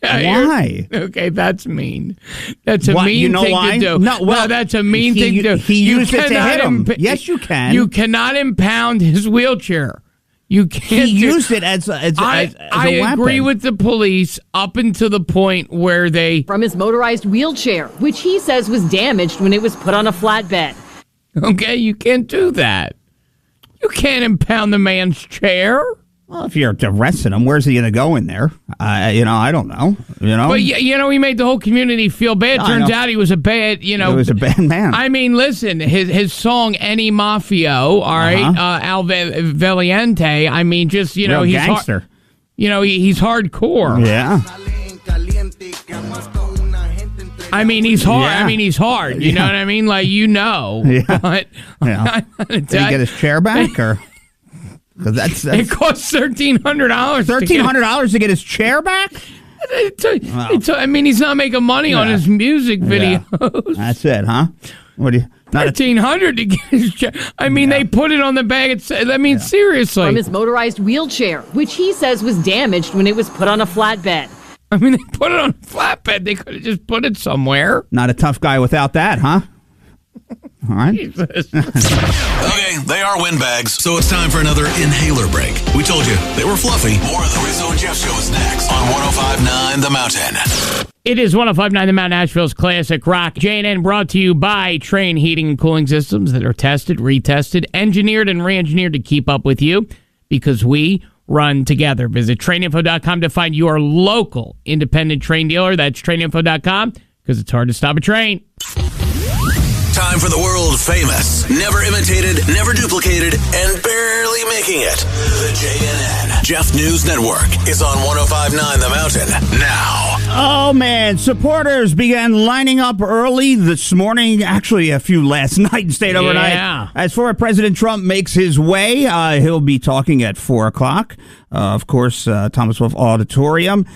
S3: Why?
S1: Okay, that's mean. That's a mean thing to do.
S3: No,
S1: that's a mean thing to do.
S3: He used it to hit him. Yes, you can.
S1: You cannot impound his wheelchair. You can't.
S3: He used it as a weapon.
S1: I agree with the police up until the point where they...
S19: From his motorized wheelchair, which he says was damaged when it was put on a flatbed.
S1: Okay, you can't do that. You can't impound the man's chair.
S3: Well, if you're arresting him, where's he going to go in there? I don't know.
S1: But he made the whole community feel bad. Turns out he was a bad. He
S3: was a bad man.
S1: I mean, listen, his song "Any Mafio," all right, Al Valiente. I mean, just he's
S3: gangster.
S1: He's hardcore.
S3: Yeah.
S1: I mean, he's hard.
S3: Yeah.
S1: I mean, he's hard. You know what I mean? Like,
S3: Yeah.
S1: But
S3: Yeah. Did he get his chair back, or? Because that's
S1: it costs $1,300.
S3: $1,300 to get his chair back.
S1: I mean, he's not making money on his music videos.
S3: Yeah. That's it, huh? What do you?
S1: $1,300 to get his chair. I mean, they put it on the bag. Seriously.
S19: From his motorized wheelchair, which he says was damaged when it was put on a flatbed.
S1: I mean, they put it on a flatbed. They could have just put it somewhere.
S3: Not a tough guy without that, huh? All right.
S2: Okay, they are windbags, so it's time for another inhaler break. We told you they were fluffy. More of the Rizzo and Jeff Show is next on 105.9 The Mountain.
S1: It is 105.9 The Mountain, Nashville's classic rock. J&N brought to you by Train Heating and Cooling Systems that are tested, retested, engineered, and re-engineered to keep up with you because we run together. Visit traininfo.com to find your local independent train dealer. That's traininfo.com because it's hard to stop a train.
S2: Time for the world famous, never imitated, never duplicated, and barely making it. The JNN Jeff News Network is on 105.9 The Mountain now.
S3: Oh, man. Supporters began lining up early this morning, actually a few last night and stayed overnight.
S1: Yeah.
S3: As former President Trump makes his way, he'll be talking at 4 o'clock. Of course, Thomas Wolfe Auditorium.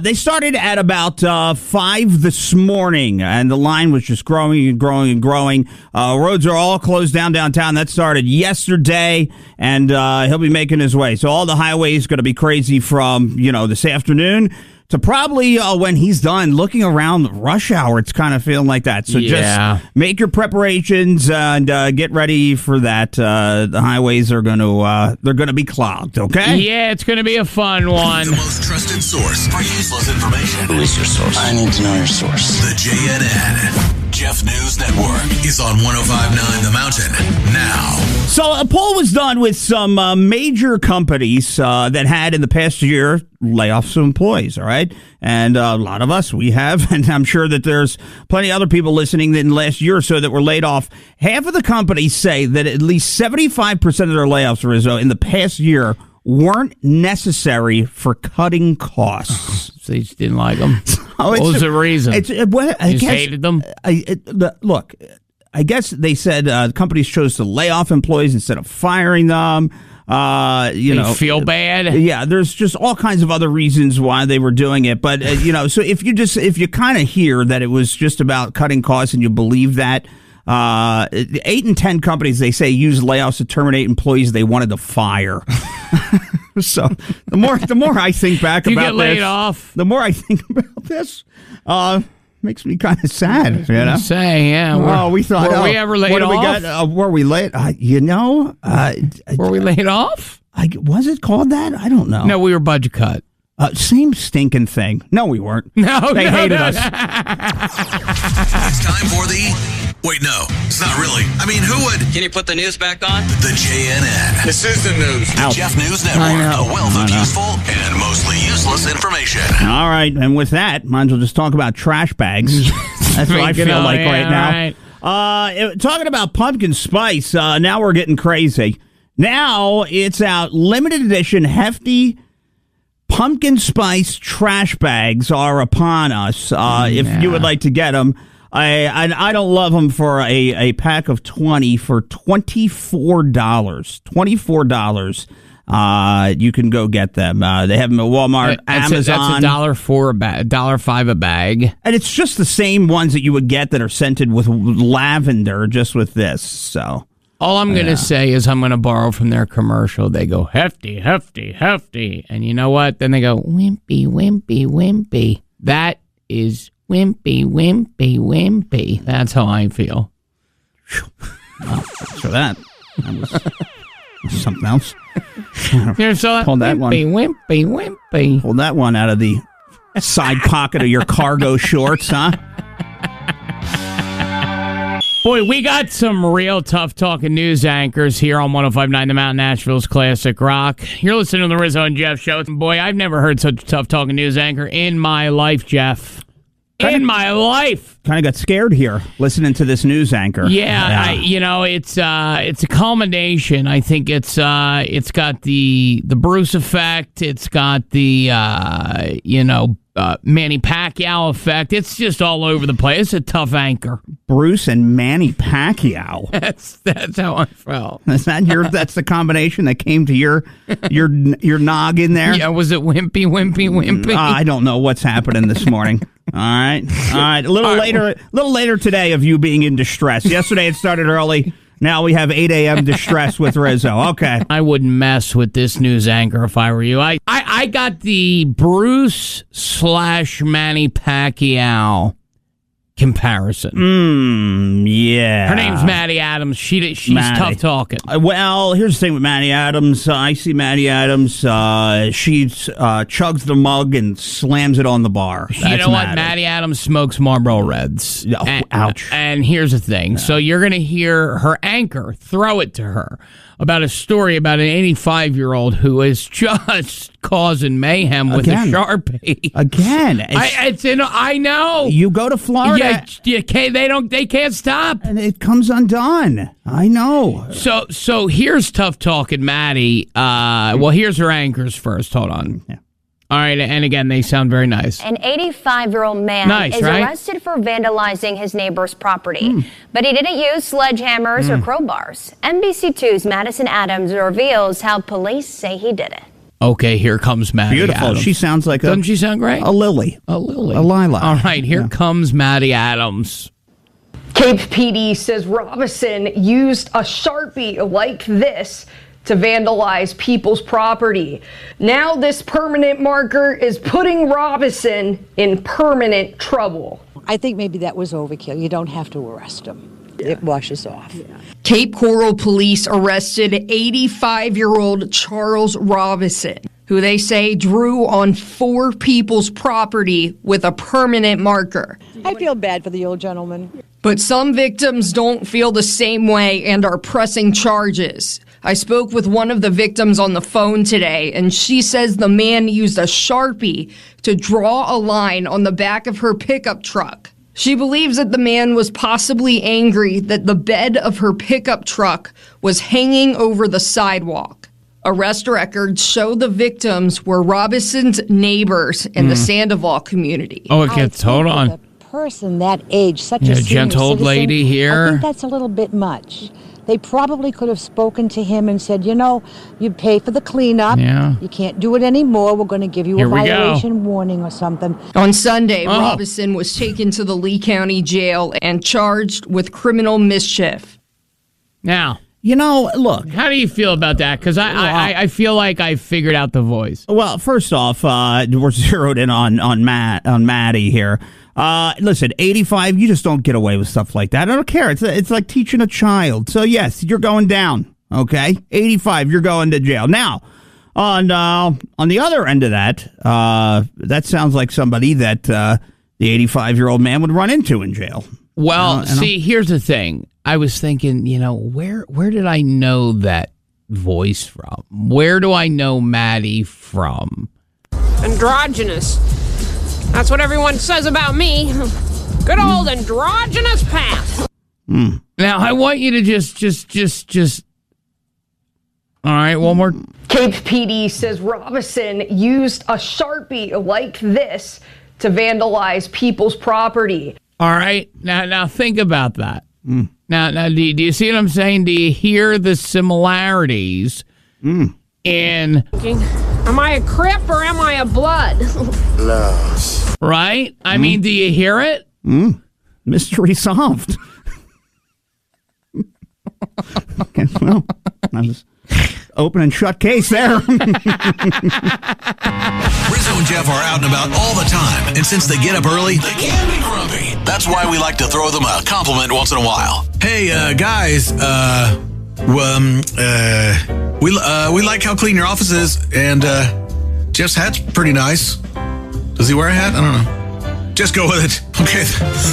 S3: They started at about 5 this morning, and the line was just growing and growing and growing. Roads are all closed down downtown. That started yesterday, and he'll be making his way. So all the highways going to be crazy from, this afternoon to probably when he's done. Looking around rush hour, it's kind of feeling like that. So just make your preparations and get ready for that. The highways are going to be clogged. Okay.
S1: Yeah, it's going to be a fun one.
S2: The most trusted source for useless information.
S16: Who is your source? I need to know your source.
S2: The JNN Jeff News Network is on 105.9 The Mountain now.
S3: So a poll was done with some major companies that had in the past year lay off some employees, all right? And a lot of us, we have, and I'm sure that there's plenty of other people listening in the last year or so that were laid off. Half of the companies say that at least 75% of their layoffs, Rizzo, in the past year weren't necessary for cutting costs.
S1: So you just didn't like them? What was the reason?
S3: I
S1: just hated them?
S3: Look, I guess they said companies chose to lay off employees instead of firing them. They
S1: feel bad.
S3: Yeah, there's just all kinds of other reasons why they were doing it. But so if you kind of hear that it was just about cutting costs and you believe that, 8 in 10 companies, they say, use layoffs to terminate employees they wanted to fire. So the more I think back about
S1: get laid off.
S3: The more I think about this, makes me kind of sad.
S1: Say, yeah.
S3: Well, we thought,
S1: were we ever laid off?
S3: Were we laid?
S1: Were we laid off?
S3: Was it called that? I don't know.
S1: No, we were budget cut.
S3: Same stinking thing. No, we weren't.
S1: No,
S3: they hated us.
S2: It's time for the... Wait, no, it's not really. I mean, who would...
S4: Can you put the news back on?
S2: The JNN.
S4: This is the news.
S2: The Jeff News Network. A wealth of useful and mostly useless information.
S3: All right, and with that, might as well just talk about trash bags. That's what I feel like right now. Right. Talking about pumpkin spice, now we're getting crazy. Now it's out. Limited edition hefty pumpkin spice trash bags are upon us. If you would like to get them. I don't love them for a pack of 20 for $24. $24. You can go get them. They have them at Walmart, Amazon.
S1: That's $1.05 a bag.
S3: And it's just the same ones that you would get that are scented with lavender, just with this. So
S1: all I'm going to say is I'm going to borrow from their commercial. They go hefty, hefty, hefty. And you know what? Then they go wimpy, wimpy, wimpy. That is wimpy, wimpy, wimpy. That's how I feel.
S3: Thanks for that. That was something else.
S1: Hold that wimpy, one. Wimpy, wimpy.
S3: Hold that one out of the side pocket of your cargo shorts, huh?
S1: Boy, we got some real tough talking news anchors here on 105.9 The Mountain, Nashville's classic rock. You're listening to the Rizzo and Jeff Show. Boy, I've never heard such a tough talking news anchor in my life, Jeff. in my life.
S3: Kind of got scared here listening to this news anchor.
S1: Yeah. It's a culmination. I think it's got the Bruce effect. It's got the Manny Pacquiao effect. It's just all over the place. It's a tough anchor.
S3: Bruce and Manny Pacquiao.
S1: That's how I felt.
S3: Is that that's the combination that came to your noggin there?
S1: Yeah, was it wimpy?
S3: I don't know what's happening this morning. All right. A little later today of you being in distress. Yesterday it started early. Now we have 8 a.m. distress with Rizzo. Okay.
S1: I wouldn't mess with this news anchor if I were you. I got the Bruce / Manny Pacquiao comparison.
S3: Yeah.
S1: Her name's Maddie Adams. She's tough talking.
S3: Well, here's the thing with Maddie Adams. I see Maddie Adams. She chugs the mug and slams it on the bar.
S1: You know what? Maddie Adams smokes Marlboro Reds.
S3: Ouch.
S1: And here's the thing. So you're going to hear her anchor throw it to her about a story about an 85-year-old who is just causing mayhem with a Sharpie.
S3: Again.
S1: I know.
S3: You go to Florida.
S1: They can't stop.
S3: And it comes undone. I know.
S1: So here's tough talking Maddie. Well, here's her anchors first. Hold on. Yeah. All right, and again, they sound very nice.
S5: An 85-year-old man is arrested for vandalizing his neighbor's property, but he didn't use sledgehammers or crowbars. NBC2's Madison Adams reveals how police say he did it.
S1: Okay, here comes Maddie
S3: Beautiful.
S1: Adams.
S3: She sounds like
S1: Doesn't she sound great?
S3: A lily.
S1: A lily.
S3: A lilac.
S1: All right, here comes Maddie Adams.
S6: Cape PD says Robinson used a Sharpie like this to vandalize people's property. Now this permanent marker is putting Robinson in permanent trouble.
S7: I think maybe that was overkill. You don't have to arrest him. Yeah. It washes off. Yeah.
S6: Cape Coral police arrested 85-year-old Charles Robinson, who they say drew on 4 people's property with a permanent marker.
S7: I feel bad for the old gentleman.
S6: But some victims don't feel the same way and are pressing charges. I spoke with one of the victims on the phone today, and she says the man used a Sharpie to draw a line on the back of her pickup truck. She believes that the man was possibly angry that the bed of her pickup truck was hanging over the sidewalk. Arrest records show the victims were Robinson's neighbors in the Sandoval community.
S1: Oh, it gets, hold on.
S7: A person that age, such a
S1: gentle old lady here.
S7: I think that's a little bit much. They probably could have spoken to him and said, you pay for the cleanup. Yeah. You can't do it anymore. We're going to give you a violation warning or something.
S6: On Sunday, Robinson was taken to the Lee County Jail and charged with criminal mischief.
S1: Now,
S3: look.
S1: How do you feel about that? Because I feel like I figured out the voice.
S3: Well, first off, we're zeroed in on Maddie here. Listen, 85, you just don't get away with stuff like that. I don't care. It's like teaching a child. So, yes, you're going down, okay? 85, you're going to jail. Now, on the other end of that, that sounds like somebody that the 85-year-old man would run into in jail.
S1: Well, see, here's the thing. I was thinking, where did I know that voice from? Where do I know Maddie from?
S24: Androgynous. That's what everyone says about me. Good old androgynous path.
S1: Now, I want you to just. All right, one more.
S6: Cape PD says Robinson used a Sharpie like this to vandalize people's property.
S1: All right, now think about that. Now, do you see what I'm saying? Do you hear the similarities in...
S24: Am I a Crip or am I a Blood?
S1: No. Right? I mean, do you hear it?
S3: Mystery solved. Okay, well, that was open and shut case there.
S2: Rizzo and Jeff are out and about all the time, and since they get up early, they can be grumpy. That's why we like to throw them a compliment once in a while. Hey, guys, we like how clean your office is, and Jeff's hat's pretty nice. Does he wear a hat? I don't know. Just go with it. Okay,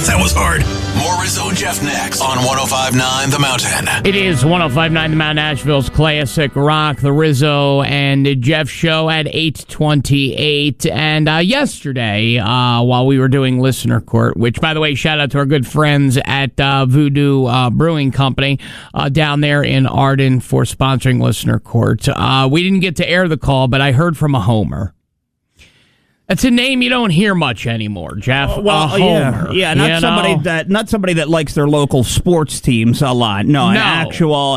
S2: that was hard. More Rizzo and Jeff next on 105.9 The Mountain.
S1: It is 105.9 The Mountain, Nashville's classic rock, the Rizzo and Jeff Show at 8:28. And yesterday, while we were doing Listener Court, which, by the way, shout out to our good friends at Voodoo Brewing Company down there in Arden for sponsoring Listener Court. We didn't get to air the call, but I heard from a homer. It's a name you don't hear much anymore, Jeff. Homer.
S3: Yeah, not somebody that likes their local sports teams a lot. No, an actual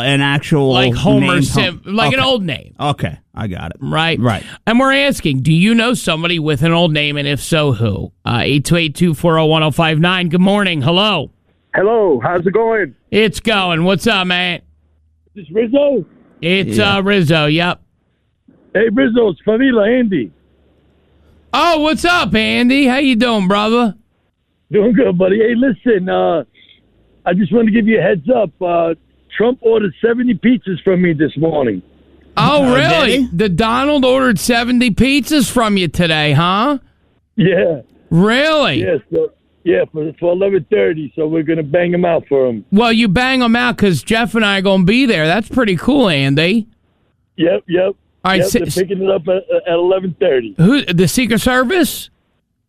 S3: like
S1: Homer,
S3: an
S1: old name.
S3: Okay, I got it.
S1: Right.
S3: And
S1: we're asking, do you know somebody with an old name, and if so, who? 828-240-1059. Good morning. Hello.
S8: Hello. How's it going?
S1: It's going. What's up, man?
S8: Is this Rizzo?
S1: It's Rizzo. Yep.
S8: Hey, Rizzo. It's Favila Andy.
S1: Oh, what's up, Andy? How you doing, brother?
S8: Doing good, buddy. Hey, listen, I just want to give you a heads up. Trump ordered 70 pizzas from me this morning.
S1: Oh, really? The Donald ordered 70 pizzas from you today, huh?
S8: Yeah.
S1: Really?
S8: Yes. For 11:30, so we're going to bang them out for him.
S1: Well, you bang them out because Jeff and I are going to be there. That's pretty cool, Andy.
S8: Yep.
S1: All right,
S8: they're picking it up at 11:30.
S1: Who? The Secret Service?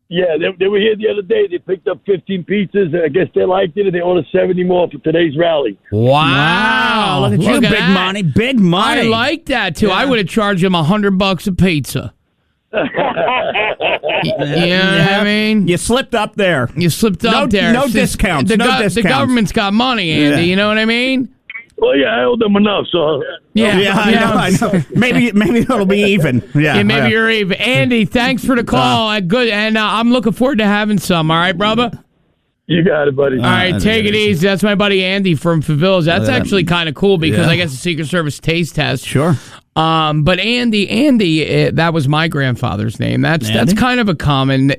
S8: Yeah, they were here the other day. They picked up 15 pizzas. I guess they liked it, and they ordered 70 more for today's rally.
S1: Wow.
S3: Look at you, big money. Big money.
S1: I like that, too. Yeah. I would have charged him $100 a pizza. You know what I mean?
S3: You slipped up there.
S1: No discounts. The government's got money, Andy. Yeah. You know what I mean?
S8: Well, yeah, I owe them enough, so...
S3: I know. Maybe it'll be even.
S1: Maybe you're even. Andy, thanks for the call. Good, and I'm looking forward to having some. All right, brother?
S8: You got it, buddy.
S1: All right, take it easy. That's my buddy Andy from Favillas. That's actually kind of cool because I guess the Secret Service taste test.
S3: Sure.
S1: But Andy, that was my grandfather's name. That's kind of a common...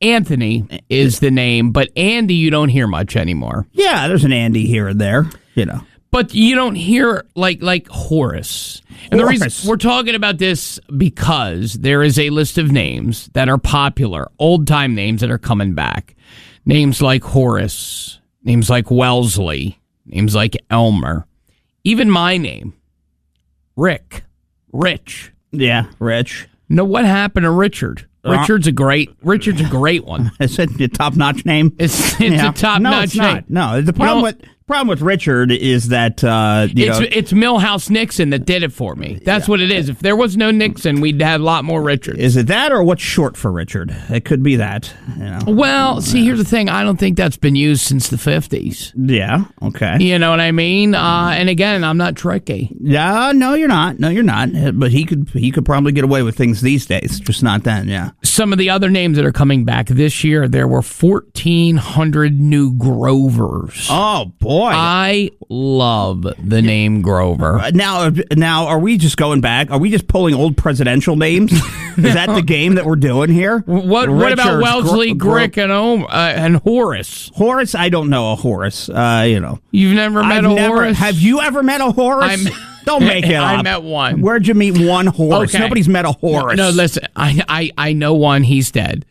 S1: Anthony is the name, but Andy you don't hear much anymore.
S3: Yeah, there's an Andy here and there, you know.
S1: But you don't hear like Horace. And the reason we're talking about this because there is a list of names that are popular, old-time names that are coming back. Names like Horace, names like Wellesley, names like Elmer. Even my name, Rich.
S3: Yeah, Rich.
S1: No, what happened to Richard? Richard's a great one.
S3: Is it a top-notch name?
S1: It's a top-notch name.
S3: No, the problem with Richard is that
S1: it's Milhouse Nixon that did it for me. That's what it is. If there was no Nixon, we'd have a lot more Richards.
S3: Is it that or what's short for Richard? It could be that. You know.
S1: Well, see, here's the thing. I don't think that's been used since the 50s.
S3: Yeah, okay.
S1: You know what I mean? And again, I'm not tricky.
S3: Yeah, no, you're not. No, you're not. But he could probably get away with things these days, just not then, yeah.
S1: Some of the other names that are coming back this year, there were 1,400 new Grovers.
S3: Oh, boy.
S1: I love the name Grover.
S3: Now, are we just going back? Are we just pulling old presidential names? Is that the game that we're doing here?
S1: What about Wellesley, Grick, and Horace?
S3: Horace, I don't know a Horace. You know,
S1: you've never met a Horace.
S3: Have you ever met a Horace? Don't make it up.
S1: I met one.
S3: Where'd you meet one Horace? Okay. Nobody's met a Horace.
S1: No, listen. I know one. He's dead.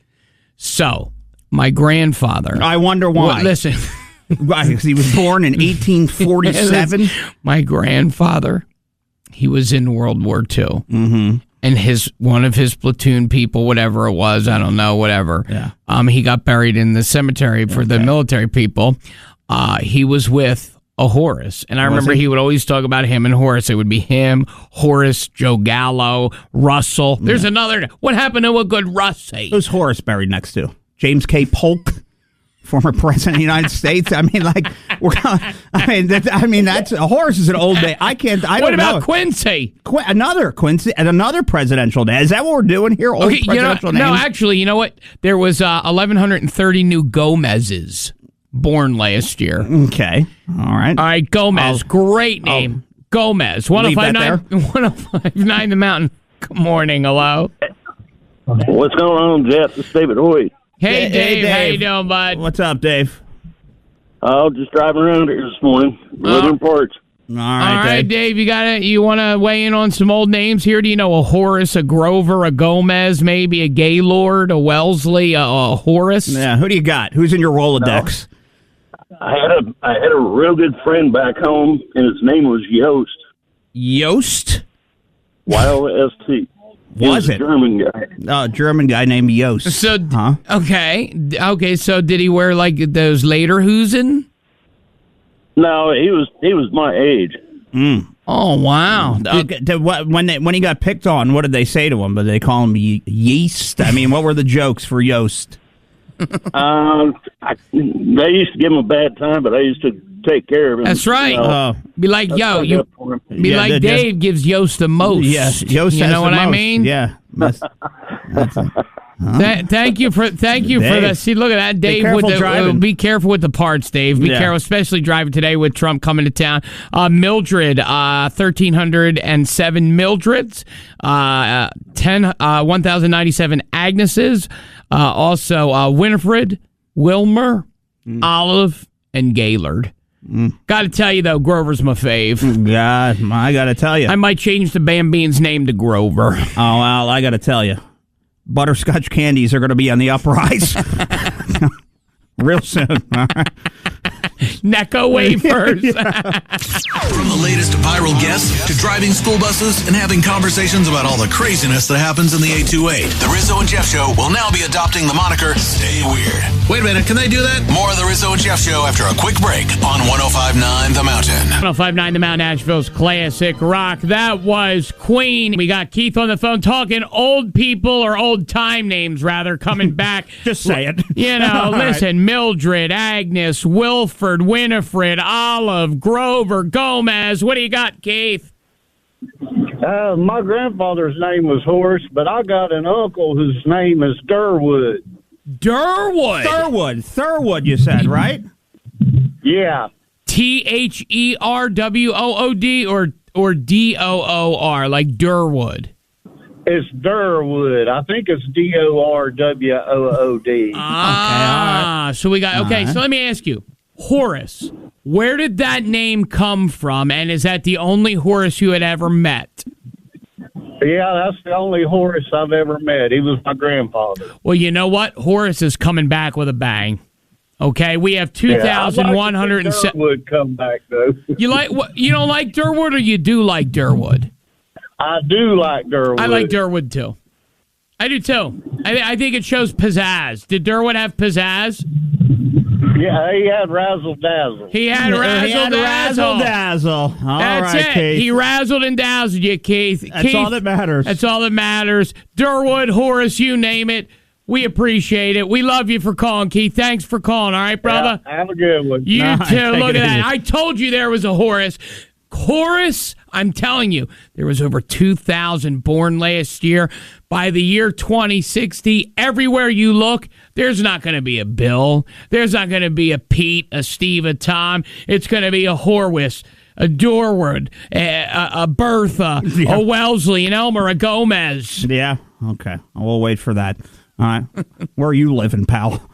S1: So my grandfather.
S3: I wonder why.
S1: Well, listen.
S3: He was born in 1847.
S1: My grandfather, he was in World War II.
S3: Mm-hmm.
S1: And one of his platoon people, whatever it was, I don't know, whatever.
S3: Yeah.
S1: He got buried in the cemetery for the military people. He was with a Horace. And I remember he would always talk about him and Horace. It would be him, Horace, Joe Gallo, Russell. There's another. What happened to a good Russie?
S3: Who's Horace buried next to? James K. Polk? Former president of the United States. I mean, like, that's Horace is an old day. I don't know.
S1: What about Quincy?
S3: Another Quincy and another presidential day. Is that what we're doing here? Old presidential names?
S1: No, actually, you know what? There was 1,130 new Gomez's born last year.
S3: Okay, all right,
S1: Gomez, great name, Gomez. 105.9 The Mountain. Good morning, hello.
S9: What's going on, Jeff? This is David Hoyt.
S1: Hey, Dave. How you doing, bud?
S3: What's up, Dave?
S9: Oh, just driving around here this morning, delivering parts.
S3: All right,
S1: Dave, you want to weigh in on some old names here? Do you know a Horace, a Grover, a Gomez, maybe a Gaylord, a Wellesley, a Horace?
S3: Yeah, who do you got? Who's in your Rolodex?
S9: I had a real good friend back home, and his name was Yost.
S3: Yost?
S9: Y-O-S-T.
S3: Was it?
S9: German guy.
S3: A German guy named Yost.
S1: So, okay. So, did he wear like those lederhosen?
S9: No, he was my age.
S1: Oh wow!
S3: When he got picked on, what did they say to him? Did they call him yeast? I mean, what were the jokes for Yost?
S9: They used to give him a bad time, but I used to take care of him.
S1: That's right. Be like, Dave gives Yost the most.
S3: Yes, Yost.
S1: You know what I mean?
S3: Yeah.
S1: Thank you for that. See, look at that, Dave. Be careful with the parts, Dave. Be careful, especially driving today with Trump coming to town. Mildred, 1,307 Mildreds, 1,097 Agneses, also Winifred, Wilmer, Olive, and Gaylord. Got to tell you though, Grover's my fave.
S3: God, I got to tell you,
S1: I might change the Bambine's name to Grover.
S3: Oh well, I got to tell you. Butterscotch candies are going to be on the uprise real soon.
S1: Necco wafers.
S2: From the latest viral guests to driving school buses and having conversations about all the craziness that happens in the 828, the Rizzo and Jeff Show will now be adopting the moniker Stay Weird. Wait a minute, can they do that? More of the Rizzo and Jeff Show after a quick break on 105.9 The Mountain.
S1: 105.9 The Mountain, Nashville's classic rock. That was Queen. We got Keith on the phone talking old people, or old time names rather, coming back.
S3: Just say it.
S1: You know, listen, Mildred, Agnes, Wilford, Winifred, Olive, Grover, Gomez. What do you got, Keith?
S18: My grandfather's name was Horace, but I got an uncle whose name is Durwood.
S3: Thurwood, you said, right?
S18: Yeah.
S1: Therwood or Door, like Durwood?
S18: It's Durwood. I think it's Dorwood.
S1: Ah, so we got, so let me ask you, Horace, where did that name come from, and is that the only Horace you had ever met?
S18: Yeah, that's the only Horace I've ever met. He was my grandfather.
S1: Well, you know what? Horace is coming back with a bang. Okay, we have 2,107.
S18: Durwood come back though.
S1: You don't like Durwood, or you do like Durwood?
S18: I do like Durwood.
S1: I like Durwood too. I do too. I think it shows pizzazz. Did Durwood have pizzazz?
S18: Yeah, he had razzle dazzle.
S1: He had razzle dazzle. That's it. Keith. He razzled and dazzled you, Keith.
S3: That's all that matters.
S1: That's all that matters. Durwood, Horace, you name it. We appreciate it. We love you for calling, Keith. Thanks for calling. All right, brother?
S18: Yeah, have a good one.
S1: You too. Look at that. I told you there was a Horace. Horace, I'm telling you, there was over 2,000 born last year. By the year 2060, everywhere you look, there's not going to be a Bill. There's not going to be a Pete, a Steve, a Tom. It's going to be a Horwitz, a Dorwood, a Bertha, a Wellesley, an Elmer, a Gomez.
S3: Yeah, okay. We'll wait for that. All right. Where are you living, pal?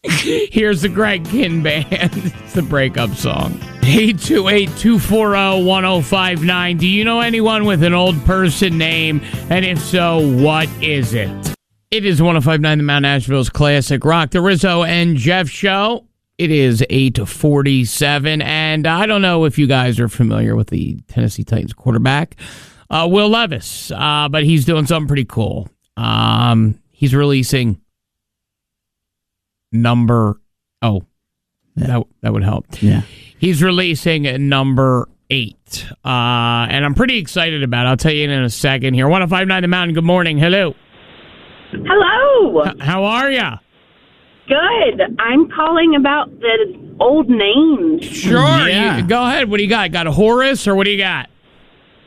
S1: Here's the Greg Kinn Band. It's the breakup song. 828-240-1059. Do you know anyone with an old person name? And if so, what is it? It is 105.9 The Mount Nashville's classic rock. The Rizzo and Jeff Show. It is 8:47. And I don't know if you guys are familiar with the Tennessee Titans quarterback, Will Levis. But he's doing something pretty cool. He's releasing that would help.
S3: Yeah.
S1: He's releasing number 8. And I'm pretty excited about it. I'll tell you in a second here. 105.9 The Mountain, good morning. Hello.
S10: Hello.
S1: How are ya?
S10: Good. I'm calling about the old names.
S1: Sure. Yeah. Go ahead. What do you got? Got a Horace, or what do you got?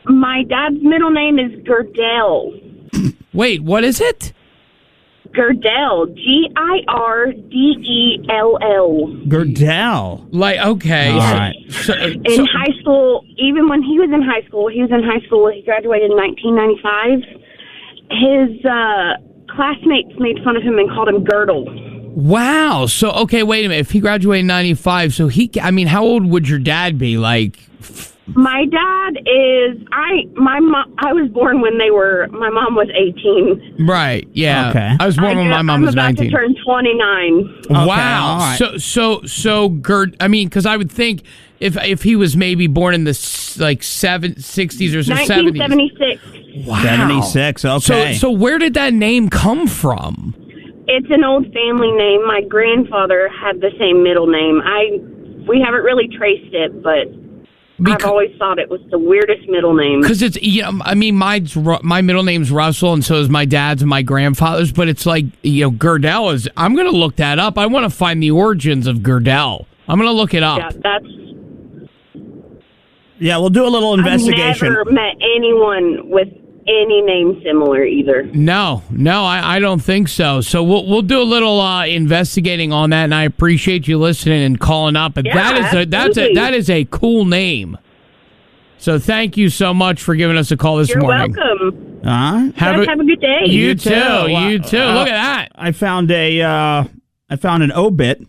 S10: My dad's middle name is Girdell.
S1: Wait, what is it?
S10: Girdell. Girdell.
S3: Girdell.
S1: Like, okay.
S3: All right.
S10: In high school, even when he was in high school, he graduated in 1995. His classmates made fun of him and called him Girdle.
S1: Wow. So, okay, wait a minute. If he graduated in 95, so how old would your dad be? Like,
S10: My dad is, I was born when my mom was 18.
S1: right. Yeah.
S3: Okay.
S1: I was born when my mom was 19.
S10: I'm about to turn 29.
S1: Wow.
S3: all right.
S1: So because I would think if he was maybe born in the 60s or 70s.
S10: 1976.
S1: Wow.
S3: 76, okay.
S1: So where did that name come from?
S10: It's an old family name. My grandfather had the same middle name. We haven't really traced it, but I've always thought it was the weirdest middle name.
S1: Because it's, my middle name's Russell, and so is my dad's and my grandfather's, but it's like, Gerdell is, I'm going to look that up. I want to find the origins of Gerdell. I'm going to look it up.
S3: Yeah, we'll do a little investigation.
S10: I've never met anyone with any name similar either.
S1: No, I don't think so. So we'll do a little investigating on that, and I appreciate you listening and calling up. But that is a cool name. So thank you so much for giving us a call this morning.
S10: You're welcome.
S3: Have
S10: a good day.
S1: You too. Look at that.
S3: I found an obit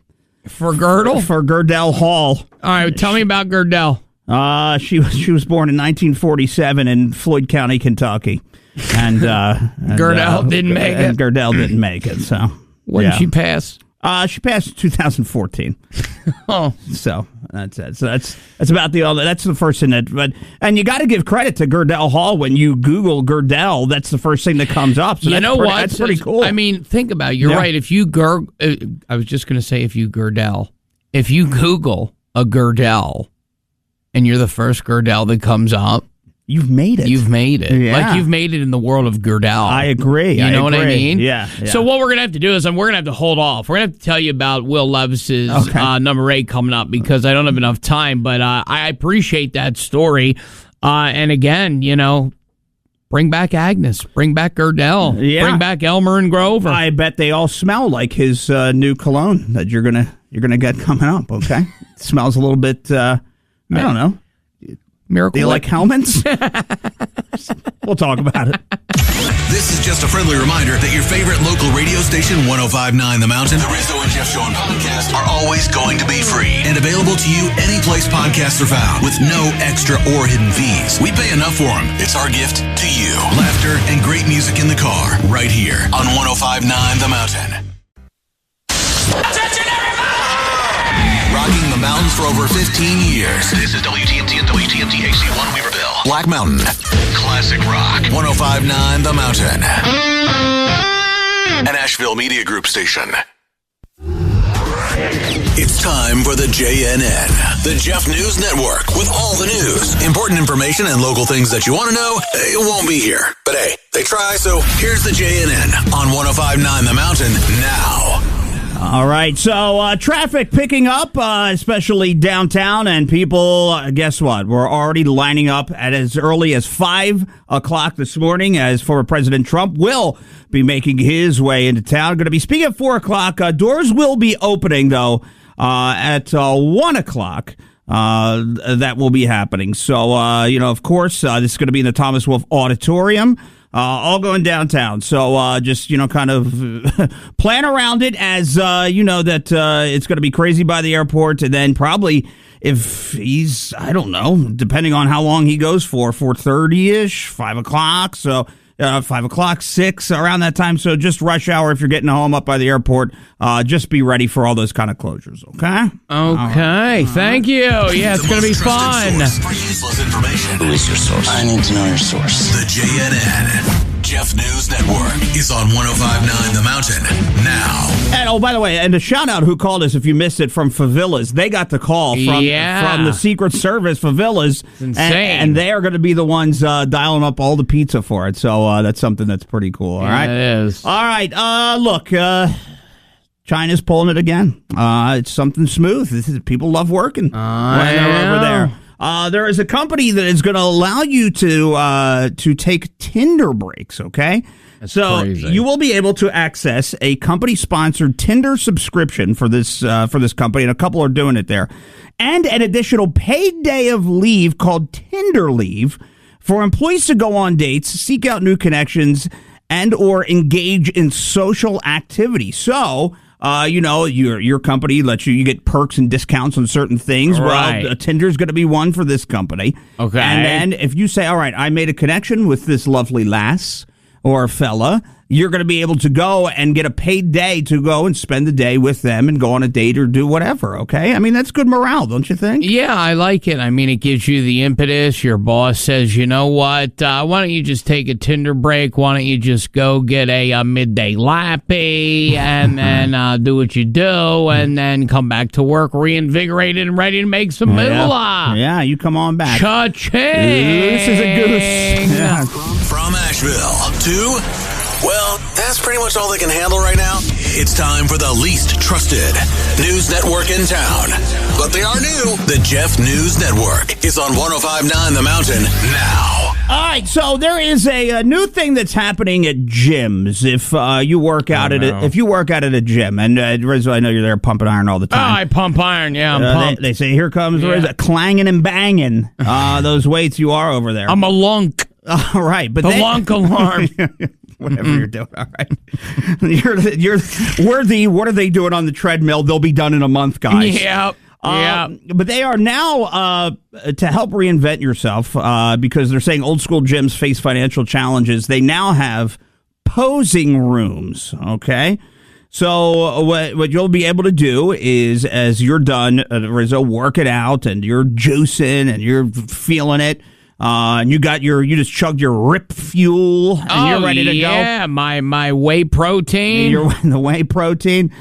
S1: for Girdle
S3: for Gerdell Hall.
S1: All right, tell me about Gerdell.
S3: She was born in 1947 in Floyd County, Kentucky, and
S1: Gerdell didn't make it.
S3: Gerdell didn't make it. So
S1: when did she pass?
S3: She passed in 2014.
S1: Oh,
S3: so that's it. So that's about that's the first thing and you got to give credit to Gerdell Hall when you Google Gerdell. That's the first thing that comes up. So that's pretty cool.
S1: I mean, think about it. You're right. If you I was just going to say if you Google a Gerdell. And you're the first Gerdell that comes up.
S3: You've made it.
S1: Yeah. Like you've made it in the world of Gerdell.
S3: I agree.
S1: You know what I mean?
S3: Yeah.
S1: So what we're going to have to do is we're going to have to hold off. We're going to have to tell you about Will Levis's number 8 coming up because I don't have enough time. But I appreciate that story. And again, bring back Agnes. Bring back Gerdell.
S3: Yeah.
S1: Bring back Elmer and Grover.
S3: I bet they all smell like his new cologne that you're gonna get coming up. Okay. It smells a little bit. I don't know.
S1: Miracle.
S3: Do you like helmets? We'll talk about it.
S2: This is just a friendly reminder that your favorite local radio station, 105.9 The Mountain, the Rizzo and Jeff Show and podcast are always going to be free and available to you any place podcasts are found with no extra or hidden fees. We pay enough for them. It's our gift to you. Laughter and great music in the car right here on 105.9 The Mountain.
S11: Attention, everybody!
S2: Rocking the mountains for over 15 years. This is WTMT and WTMT AC1 Weaverville. Black Mountain. Classic rock. 105.9 The Mountain. An Asheville Media Group station. It's time for the JNN, the Jeff News Network, with all the news, important information, and local things that you want to know. It won't be here, but hey, they try, so here's the JNN on 105.9 The Mountain now.
S3: All right, so traffic picking up, especially downtown, and people, guess what? We're already lining up at as early as 5 o'clock this morning as former President Trump will be making his way into town. Going to be speaking at 4 o'clock. Doors will be opening, though, at 1 o'clock. That will be happening. So, of course, this is going to be in the Thomas Wolfe Auditorium. All going downtown. So just, kind of plan around it as, that it's going to be crazy by the airport. And then probably if he's, I don't know, depending on how long he goes for, 4:30-ish, 5 o'clock. So 5 o'clock, 6, around that time. So just rush hour if you're getting home up by the airport. Just be ready for all those kind of closures, okay?
S1: Okay, thank you. Yeah, it's going to be fun.
S2: For useless information.
S16: Who is your source? I need to know your source.
S2: The JNN. Jeff News Network is on 105.9 The Mountain now.
S3: And oh, by the way, and a shout out who called us if you missed it from Favillas. They got the call from the Secret Service, Favillas.
S1: It's insane.
S3: And they are going to be the ones dialing up all the pizza for it. So that's something that's pretty cool. All right,
S1: it is.
S3: All right, look, China's pulling it again. It's something smooth. People love working when they're over there. There is a company that is going to allow you to take Tinder breaks, okay?
S1: That's
S3: so
S1: crazy.
S3: You will be able to access a company-sponsored Tinder subscription for this company, and a couple are doing it there, and an additional paid day of leave called Tinder Leave for employees to go on dates, seek out new connections, and or engage in social activity. So your company lets you get perks and discounts on certain things.
S1: Right.
S3: Well, Tinder's going to be one for this company.
S1: Okay.
S3: And then if you say, all right, I made a connection with this lovely lass or fella, you're going to be able to go and get a paid day to go and spend the day with them and go on a date or do whatever, okay? I mean, that's good morale, don't you think?
S1: Yeah, I like it. I mean, it gives you the impetus. Your boss says, you know what, why don't you just take a Tinder break? Why don't you just go get a midday lappy and then do what you do and then come back to work reinvigorated and ready to make some moolah.
S3: Yeah, you come on back.
S1: Cha-ching!
S3: This is a goose. Yeah.
S2: From Asheville to... well, that's pretty much all they can handle right now. It's time for the least trusted news network in town. But they are new. The Jeff News Network is on 105.9 The Mountain now.
S3: All right, so there is a new thing that's happening at gyms. If you work out at a gym, and Rizzo, I know you're there pumping iron all the time.
S1: Oh, I pump iron. Yeah, I'm pumped.
S3: They say, here comes Rizzo, clanging and banging those weights you are over there.
S1: I'm a lunk.
S3: All right, but
S1: the lunk alarm.
S3: Whatever you're doing, all right. What are they doing on the treadmill? They'll be done in a month, guys.
S1: Yeah.
S3: But they are now, to help reinvent yourself, because they're saying old school gyms face financial challenges, they now have posing rooms, okay? So what you'll be able to do is, as you're done, Rizzo, working out and you're juicing and you're feeling it, and you just chugged your Rip Fuel and you're ready to go.
S1: Yeah, my whey protein.
S3: The whey protein.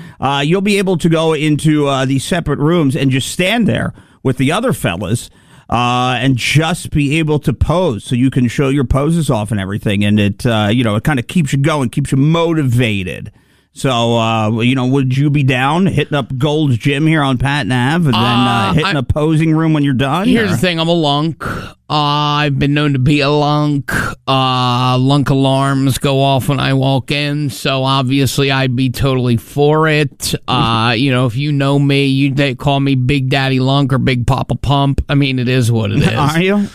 S3: You'll be able to go into these separate rooms and just stand there with the other fellas and just be able to pose, so you can show your poses off and everything. And it it kind of keeps you going, keeps you motivated. So, would you be down hitting up Gold's Gym here on Patton Ave and then hitting a posing room when you're done?
S1: Here's the thing. I'm a lunk. I've been known to be a lunk. Lunk alarms go off when I walk in, so obviously I'd be totally for it. If you know me, they call me Big Daddy Lunk or Big Papa Pump. I mean, it is what it is.
S3: Are you?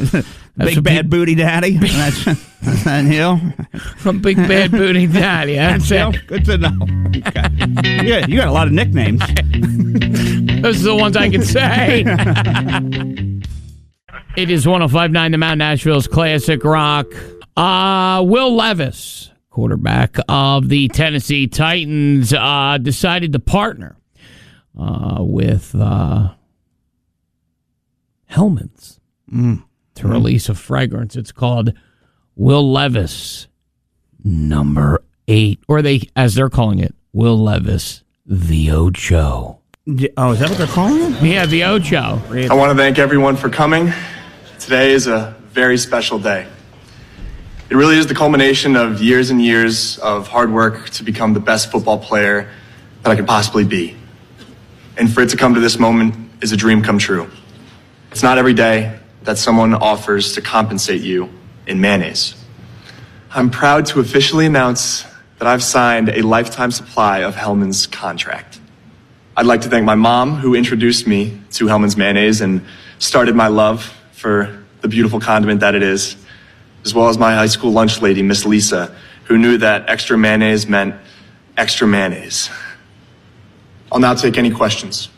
S3: Big Bad Booty Daddy? That's that you?
S1: I'm Big Bad Booty Daddy. That's it.
S3: Good to know. Okay. Yeah, you got a lot of nicknames.
S1: Those are the ones I can say. It is 105.9 The Mountain, Nashville's classic rock. Will Levis, quarterback of the Tennessee Titans, decided to partner with Hellman's to release a fragrance. It's called Will Levis Number 8, or as they're calling it, Will Levis the Ocho.
S3: Oh, is that what they're calling it?
S1: Yeah, the Ocho.
S12: I want to thank everyone for coming. Today is a very special day. It really is the culmination of years and years of hard work to become the best football player that I could possibly be. And for it to come to this moment is a dream come true. It's not every day that someone offers to compensate you in mayonnaise. I'm proud to officially announce that I've signed a lifetime supply of Hellman's contract. I'd like to thank my mom, who introduced me to Hellman's mayonnaise and started my love for the beautiful condiment that it is, as well as my high school lunch lady, Miss Lisa, who knew that extra mayonnaise meant extra mayonnaise. I'll now take any questions.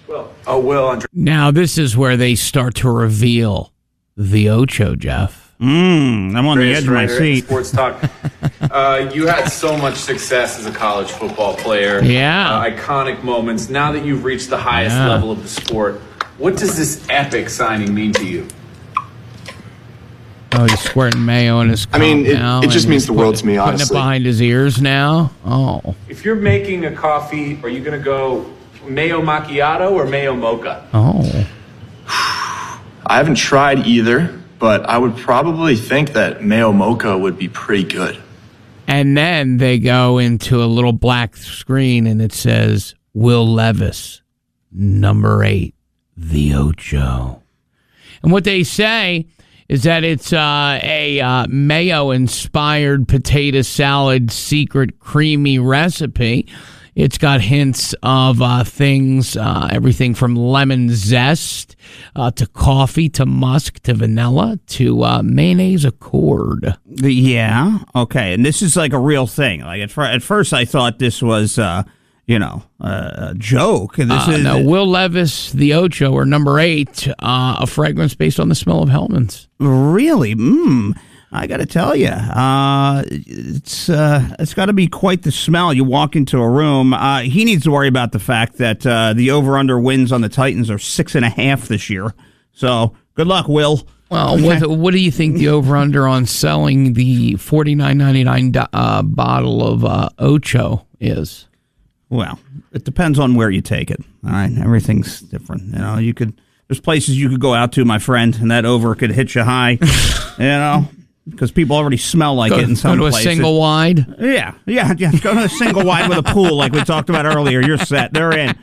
S1: Now, this is where they start to reveal the Ocho, Jeff.
S3: I'm on the edge of my seat.
S13: Sports Talk. You had so much success as a college football player.
S1: Yeah.
S13: Iconic moments. Now that you've reached the highest level of the sport, what does this epic signing mean to you?
S1: Oh, he's squirting mayo in his cup.
S12: I mean, it just means the world to me, honestly.
S1: Putting it behind his ears now? Oh.
S13: If you're making a coffee, are you going to go mayo macchiato or mayo mocha?
S1: Oh.
S12: I haven't tried either, but I would probably think that mayo mocha would be pretty good.
S1: And then they go into a little black screen and it says, Will Levis, number 8, the Ocho. And what they say is that it's a mayo-inspired potato salad secret creamy recipe. It's got hints of things, everything from lemon zest to coffee to musk to vanilla to mayonnaise accord.
S3: Yeah, okay. And this is like a real thing. Like at first I thought this was, a joke. This is
S1: no, Will Levis, the Ocho, or number 8, a fragrance based on the smell of Hellman's.
S3: Really? I got to tell you, it's got to be quite the smell. You walk into a room. He needs to worry about the fact that the over/under wins on the Titans are 6.5 this year. So good luck, Will.
S1: Well, what do you think the over/under on selling the $49.99 bottle of Ocho is?
S3: Well, it depends on where you take it. All right, everything's different. There's places you could go out to, my friend, and that over could hit you high. Because people already smell like it in some places.
S1: Go to a single wide?
S3: Yeah. Go to a single wide with a pool like we talked about earlier. You're set. They're in.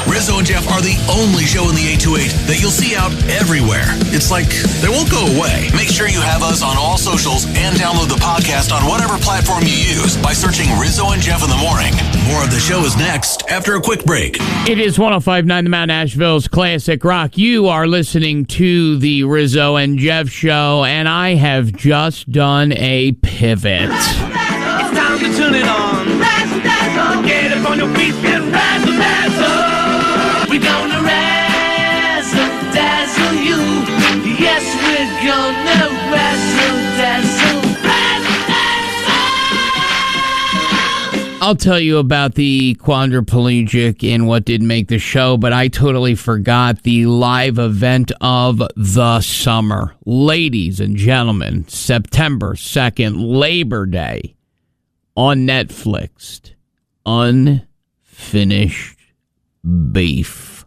S2: Rizzo and Jeff are the only show in the 828 that you'll see out everywhere. It's like they won't go away. Make sure you have us on all socials and download the podcast on whatever platform you use by searching Rizzo and Jeff in the morning. More of the show is next after a quick break.
S1: It is 105.9 The Mount Asheville's Classic Rock. You are listening to the Rizzo and Jeff Show, and I have just done a pivot.
S11: It's time to turn it on. Razzle-dazzle. Get up on your feet and razzle-dazzle. We're gonna razzle-dazzle you. Yes, we're gonna razzle-dazzle. Razzle-dazzle.
S1: I'll tell you about the quadriplegic and what did make the show, but I totally forgot the live event of the summer. Ladies and gentlemen, September 2nd, Labor Day, on Netflix, Unfinished Beef.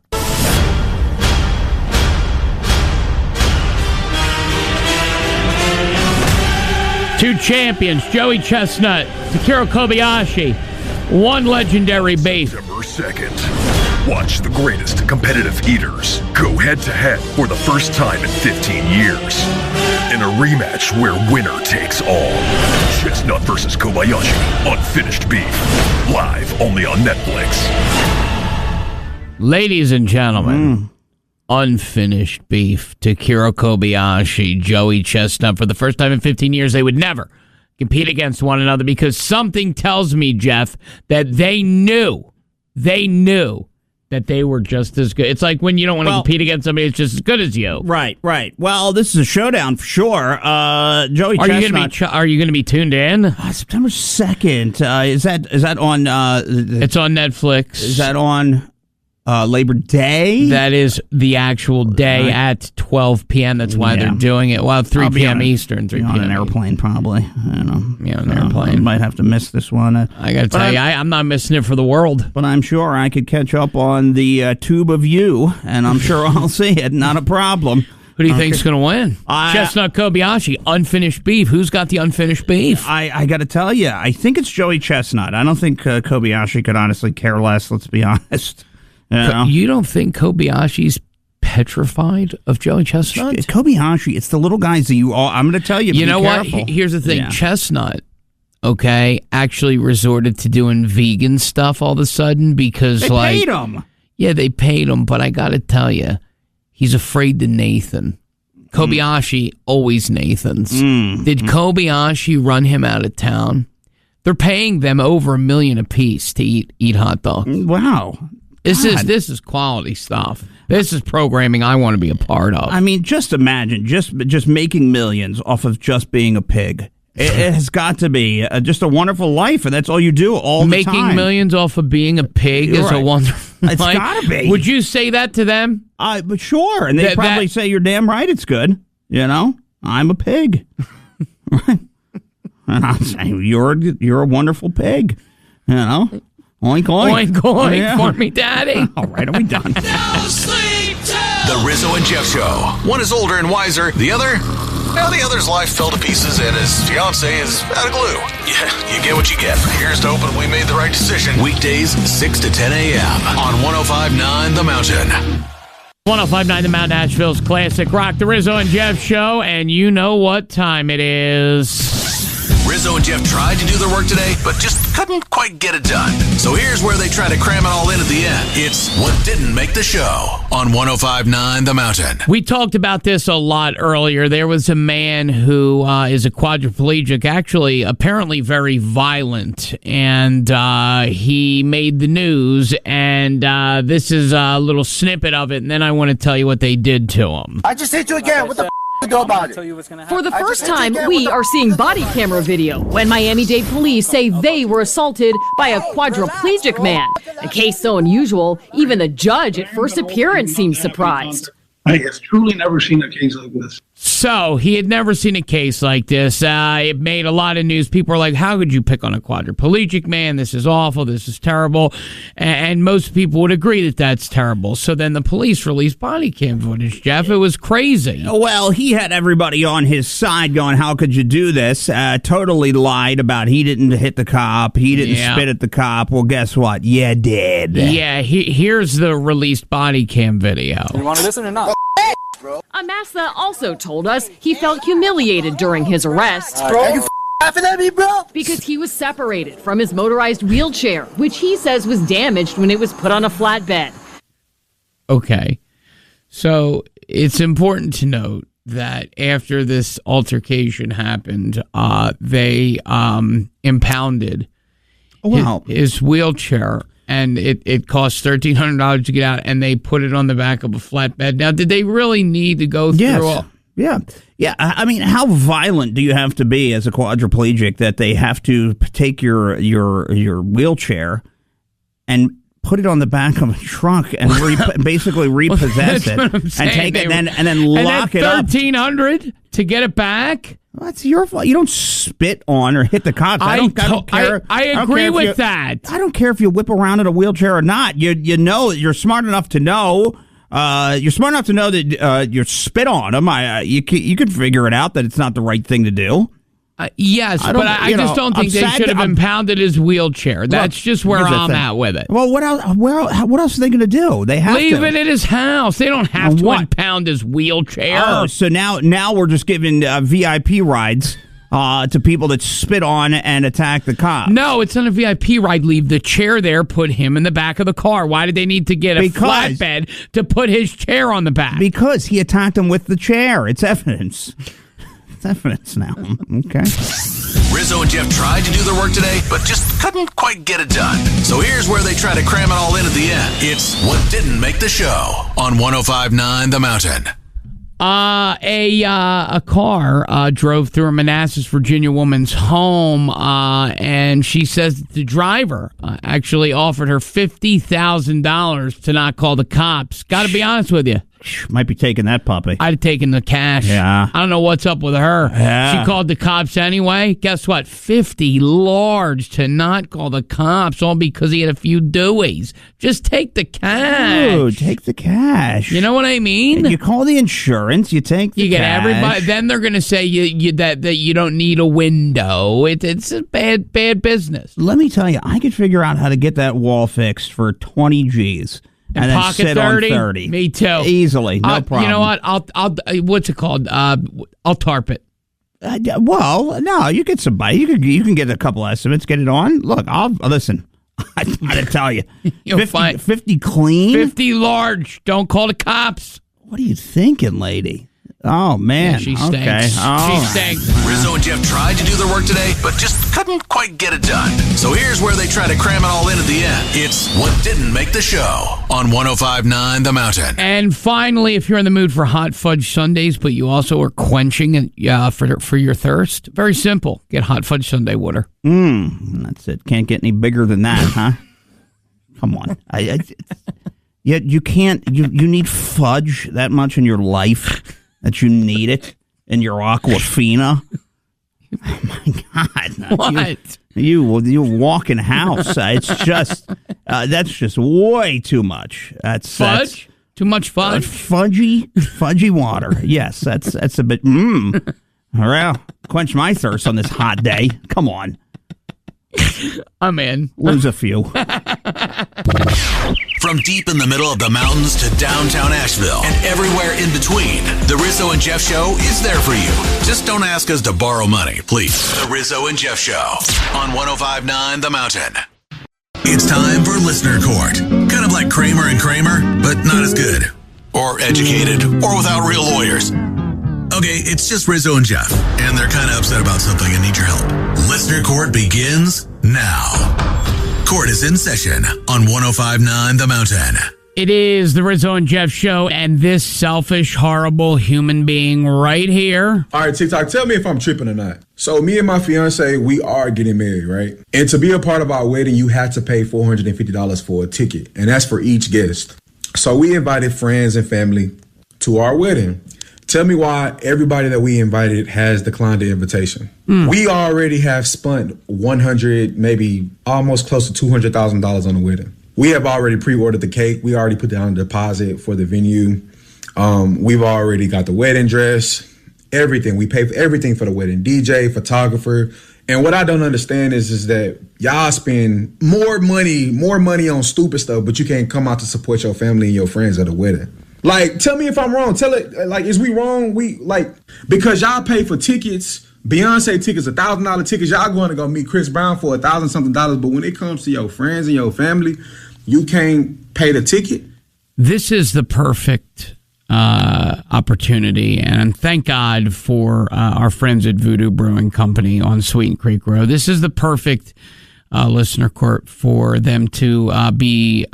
S1: Two champions, Joey Chestnut, Takiro Kobayashi, one legendary beef.
S14: September 2nd. Watch the greatest competitive eaters go head-to-head for the first time in 15 years. In a rematch where winner takes all. Chestnut versus Kobayashi, Unfinished Beef. Live only on Netflix.
S1: Ladies and gentlemen, Unfinished Beef, Takiro Kobayashi, Joey Chestnut. For the first time in 15 years, they would never compete against one another because something tells me, Jeff, that they knew that they were just as good. It's like when you don't want to compete against somebody that's just as good as you.
S3: Right. Well, this is a showdown for sure. Joey Chestnut.
S1: Are you going to be tuned in?
S3: September 2nd. Is that on?
S1: It's on Netflix.
S3: Is that on Labor Day?
S1: That is the actual day at 12 p.m. That's why they're doing it. Well, 3 p.m. Eastern. 3 p.m.
S3: on an airplane, probably. On
S1: an airplane.
S3: Might have to miss this one.
S1: I got to tell you, I'm not missing it for the world.
S3: But I'm sure I could catch up on the Tube of You, and I'm sure I'll see it. Not a problem.
S1: Who do you think's going to win? Chestnut Kobayashi, Unfinished Beef. Who's got the unfinished beef?
S3: I got to tell you, I think it's Joey Chestnut. I don't think Kobayashi could honestly care less, let's be honest.
S1: You don't think Kobayashi's petrified of Joey Chestnut?
S3: Kobayashi, it's the little guys that I'm going to tell you.
S1: You know what? Here's the thing. Yeah. Chestnut, actually resorted to doing vegan stuff all of a sudden because
S3: they paid him.
S1: Yeah, they paid him, but I got to tell you, he's afraid to Nathan. Kobayashi, always Nathan's. Did Kobayashi run him out of town? They're paying them over $1 million apiece to eat hot dogs.
S3: Wow.
S1: This is quality stuff. This is programming I want to be a part of.
S3: I mean, just imagine just making millions off of just being a pig. It has got to be just a wonderful life, and that's all you do all the time.
S1: Making millions off of being a pig is a wonderful life.
S3: It's got to be.
S1: Would you say that to them?
S3: But sure, and they probably say, "You're damn right, it's good." I'm a pig, right? And I'm saying, "You're a wonderful pig," Oink, oink.
S1: Oink, oink for me, Daddy.
S3: All right, are we done?
S2: No sleep till the Rizzo and Jeff Show. One is older and wiser. The other's life fell to pieces and his fiance is out of glue. Yeah, you get what you get. Here's to hoping we made the right decision. Weekdays, 6 to 10 a.m. on 105.9 The Mountain.
S1: 105.9 The Mountain, Asheville's Classic Rock, the Rizzo and Jeff Show, and you know what time it is.
S2: Rizzo and Jeff tried to do their work today, but just couldn't quite get it done. So here's where they try to cram it all in at the end. It's What Didn't Make the Show on 105.9 The Mountain.
S1: We talked about this a lot earlier. There was a man who is a quadriplegic, actually apparently very violent, and he made the news, and this is a little snippet of it, and then I want to tell you what they did to him.
S20: I just hit you again. What the you do about it?
S19: For the first time, we are seeing body camera video when Miami-Dade police say they were assaulted by a quadriplegic man. A case so unusual, even the judge at first appearance seemed surprised.
S15: I have truly never seen a case like this.
S1: So he had never seen a case like this. It made a lot of news. People were like, how could you pick on a quadriplegic man? This is awful. This is terrible. And most people would agree that that's terrible. So then the police released body cam footage, Jeff. It was crazy.
S3: Well, he had everybody on his side going, how could you do this? Totally lied about he didn't hit the cop. He didn't spit at the cop. Well, guess what? You did.
S1: Yeah, here's the released body cam video.
S22: You want to listen or not?
S19: Amasa also told us he felt humiliated during his arrest.
S20: Bro, you laughing at me, bro?
S19: Because he was separated from his motorized wheelchair, which he says was damaged when it was put on a flatbed.
S1: Okay. So it's important to note that after this altercation happened, they impounded his wheelchair. And it cost $1,300 to get out, and they put it on the back of a flatbed. Now, did they really need to go through all?
S3: Yeah. I mean, how violent do you have to be as a quadriplegic that they have to take your wheelchair and put it on the back of a truck and basically repossess it and take it and then lock it up?
S1: $1,300 to get it back?
S3: Well, that's your fault. You don't spit on or hit the cops. I don't care.
S1: I agree with that.
S3: I don't care if you whip around in a wheelchair or not. You know, you're smart enough to know. You're smart enough to know that you spit on them. You can figure it out that it's not the right thing to do.
S1: Yes, but I just don't think they should have impounded his wheelchair. That's just where I'm at with it.
S3: Well, what else are they going to do? They have
S1: leave it at his house. They don't have to impound his wheelchair.
S3: Oh, so now we're just giving VIP rides to people that spit on and attack the cops.
S1: No, it's not a VIP ride. Leave the chair there. Put him in the back of the car. Why did they need to get a flatbed to put his chair on the back?
S3: Because he attacked him with the chair. It's evidence. Evidence now. Okay.
S2: Rizzo and Jeff tried to do their work today, but just couldn't quite get it done. So here's where they try to cram it all in at the end. It's What Didn't Make the Show on 105.9 The Mountain.
S1: A car drove through a Manassas, Virginia woman's home, and she says the driver actually offered her $50,000 to not call the cops. Got to be honest with you.
S3: Might be taking that puppy.
S1: I'd have taken the cash.
S3: Yeah.
S1: I don't know what's up with her.
S3: Yeah.
S1: She called the cops anyway. Guess what? $50 large to not call the cops, all because he had a few Deweys. Just take the cash.
S3: Dude, take the cash.
S1: You know what I mean?
S3: And you call the insurance. You take the
S1: you get
S3: cash.
S1: Everybody. Then they're going to say that you don't need a window. It's a bad business.
S3: Let me tell you, I could figure out how to get that wall fixed for 20 G's. And then
S1: pocket
S3: sit
S1: 30?
S3: on 30.
S1: Me too.
S3: Easily, no problem.
S1: You know what? I'll what's it called? I'll tarp it.
S3: Well, no, you get somebody. You can get a couple estimates. Get it on. Look, listen. I gotta tell you, 50 clean,
S1: 50 large. Don't call the cops.
S3: What are you thinking, lady? Oh man,
S1: yeah, she stinks.
S3: Okay.
S1: She stinks.
S2: Rizzo and Jeff tried to do their work today, but just couldn't quite get it done. So here's where they try to cram it all in at the end. It's What Didn't Make the Show on 105.9 The Mountain.
S1: And finally, if you're in the mood for hot fudge sundaes, but you also are quenching for your thirst, very simple. Get hot fudge sundae water.
S3: That's it. Can't get any bigger than that, huh? Come on. You can't. You need fudge that much in your life. That you need it in your Aquafina. Oh my God!
S1: What?
S3: You walking house? It's just that's just way too much. That's
S1: fudge. Too much fudge.
S3: Fudgy water. Yes, that's a bit. Well, quench my thirst on this hot day. Come on.
S1: I'm in.
S3: Lose a few.
S2: From deep in the middle of the mountains to downtown Asheville and everywhere in between, the Rizzo and Jeff Show is there for you. Just don't ask us to borrow money, please. The Rizzo and Jeff Show on 105.9 The Mountain. It's time for Listener Court. Kind of like Kramer and Kramer, but not as good. Or educated, or without real lawyers. Okay, it's just Rizzo and Jeff, and they're kind of upset about something and need your help. Listener Court begins now. Court is in session on 105.9 The Mountain.
S1: It is the Rizzo and Jeff Show, and this selfish, horrible human being right here.
S4: All right, TikTok, tell me if I'm tripping or not. So me and my fiance, we are getting married, right? And to be a part of our wedding, you had to pay $450 for a ticket, and that's for each guest. So we invited friends and family to our wedding. Tell me why everybody that we invited has declined the invitation. We already have spent $100, maybe almost close to $200,000 on the wedding. We have already pre-ordered the cake. We already put down a deposit for the venue. We've already got the wedding dress, everything. We pay for everything for the wedding, DJ, photographer. And what I don't understand is that y'all spend more money on stupid stuff, but you can't come out to support your family and your friends at a wedding. Like, tell me if I'm wrong. Tell it, like, is we wrong? Because y'all pay for tickets, Beyonce tickets, $1,000 tickets, y'all going to go meet Chris Brown for $1,000 something, but when it comes to your friends and your family, you can't pay the ticket.
S1: This is the perfect opportunity, and thank God for our friends at Voodoo Brewing Company on Sweet Creek Road. This is the perfect listener court for them to be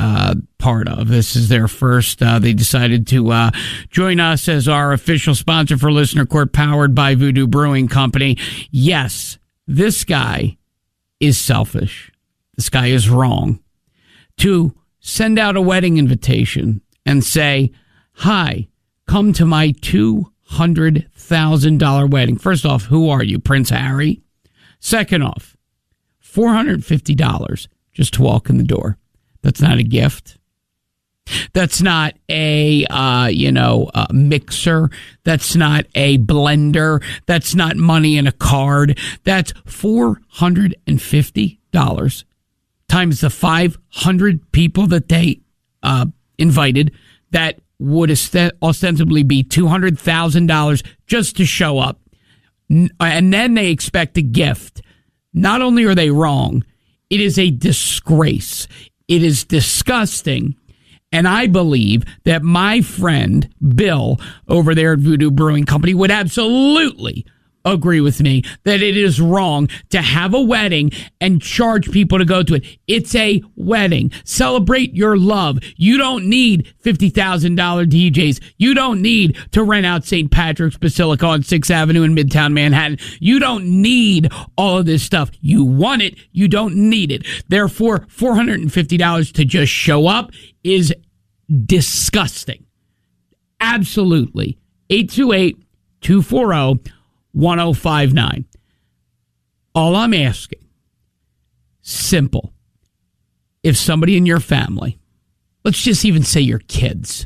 S1: part of. This is their first. They decided to join us as our official sponsor for Listener Court, powered by Voodoo Brewing Company. Yes, this guy is selfish. This guy is wrong. To send out a wedding invitation and say, hi, come to my $200,000 wedding. First off, who are you, Prince Harry? Second off, $450 just to walk in the door. That's not a gift. That's not a mixer. That's not a blender. That's not money in a card. That's $450 times the 500 people that they invited. That would ostensibly be $200,000 just to show up. And then they expect a gift. Not only are they wrong, it is a disgrace. It is disgusting. And I believe that my friend Bill over there at Voodoo Brewing Company would absolutely agree with me that it is wrong to have a wedding and charge people to go to it. It's a wedding. Celebrate your love. You don't need $50,000 DJs. You don't need to rent out St. Patrick's Basilica on 6th Avenue in Midtown Manhattan. You don't need all of this stuff. You want it. You don't need it. Therefore, $450 to just show up is disgusting. Absolutely. 828-240-1059. All I'm asking, simple. If somebody in your family, let's just even say your kids,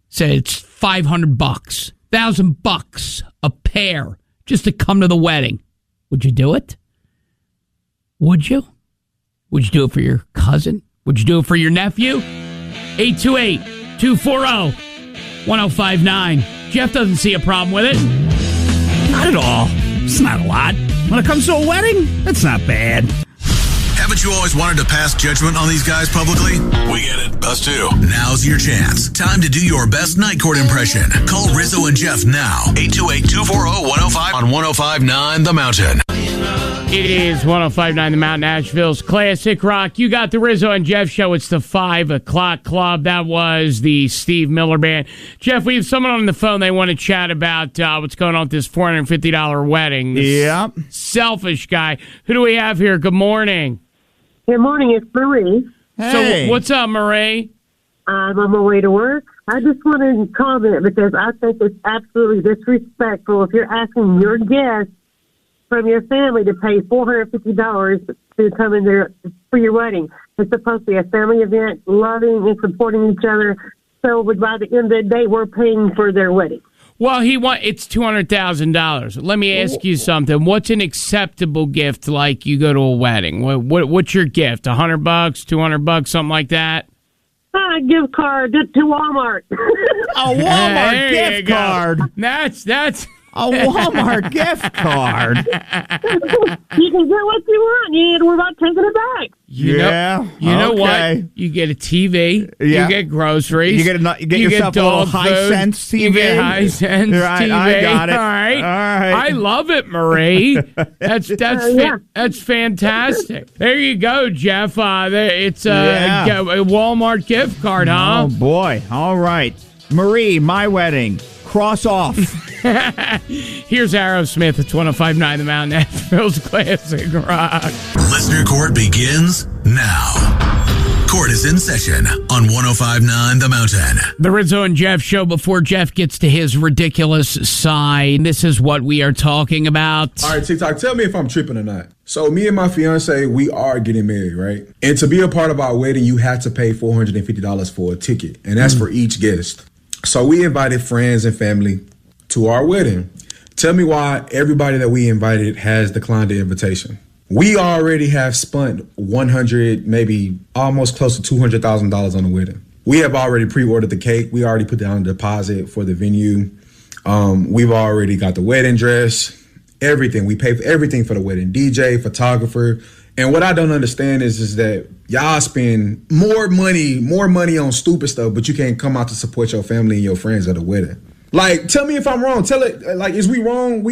S1: say it's $500, $1,000 a pair just to come to the wedding, would you do it? Would you? Would you do it for your cousin? Would you do it for your nephew? 828-240-1059. Jeff doesn't see a problem with it.
S3: Not at all. It's not a lot. When it comes to a wedding, that's not bad.
S2: Haven't you always wanted to pass judgment on these guys publicly? We get it. Us too. Now's your chance. Time to do your best night court impression. Call Rizzo and Jeff now. 828-240-105 on 105.9 The Mountain.
S1: It is 105.9 The Mountain, Asheville's classic rock. You got the Rizzo and Jeff Show. It's the 5 o'clock club. That was the Steve Miller Band. Jeff, we have someone on the phone. They want to chat about what's going on with this $450 wedding. This selfish guy. Who do we have here? Good morning.
S17: Good morning. It's Marie.
S1: Hey. So what's up, Marie?
S17: I'm on my way to work. I just wanted to comment because I think it's absolutely disrespectful if you're asking your guests from your family to pay $450 to come in there for your wedding. It's supposed to be a family event, loving and supporting each other. So by the end of the day, we're paying for their wedding.
S1: Well, it's $200,000. Let me ask you something. What's an acceptable gift like you go to a wedding? What's your gift? $100, $200, something like that?
S17: Gift card to Walmart.
S3: A Walmart gift card.
S1: That's
S3: a Walmart gift card.
S17: You can get what you want. You need to worry about taking it back.
S1: You know what? You get a TV.
S3: Yeah.
S1: You get groceries.
S3: You get yourself a little Hisense TV.
S1: You get Hisense
S3: right,
S1: TV.
S3: I got it.
S1: All right.
S3: I
S1: love it, Marie. That's fantastic. There you go, Jeff. It's a Walmart gift card, huh?
S3: Oh boy! All right, Marie, my wedding. Cross off.
S1: Here's Aerosmith at 105.9 The Mountain, Nashville's classic rock.
S2: Listener Court begins now. Court is in session on 105.9 The Mountain.
S1: The Rizzo and Jeff Show. Before Jeff gets to his ridiculous side, this is what we are talking about.
S4: All right, TikTok, tell me if I'm tripping or not. So me and my fiance, we are getting married, right? And to be a part of our wedding, you had to pay $450 for a ticket, and that's for each guest. So we invited friends and family to our wedding. Tell me why everybody that we invited has declined the invitation. We already have spent $100, maybe almost close to $200,000 on the wedding. We have already pre-ordered the cake. We already put down a deposit for the venue. We've already got the wedding dress, everything. We pay for everything for the wedding, DJ, photographer. And what I don't understand is that y'all spend more money on stupid stuff, but you can't come out to support your family and your friends at a wedding. Like, tell me if I'm wrong. Tell it, like, is we wrong?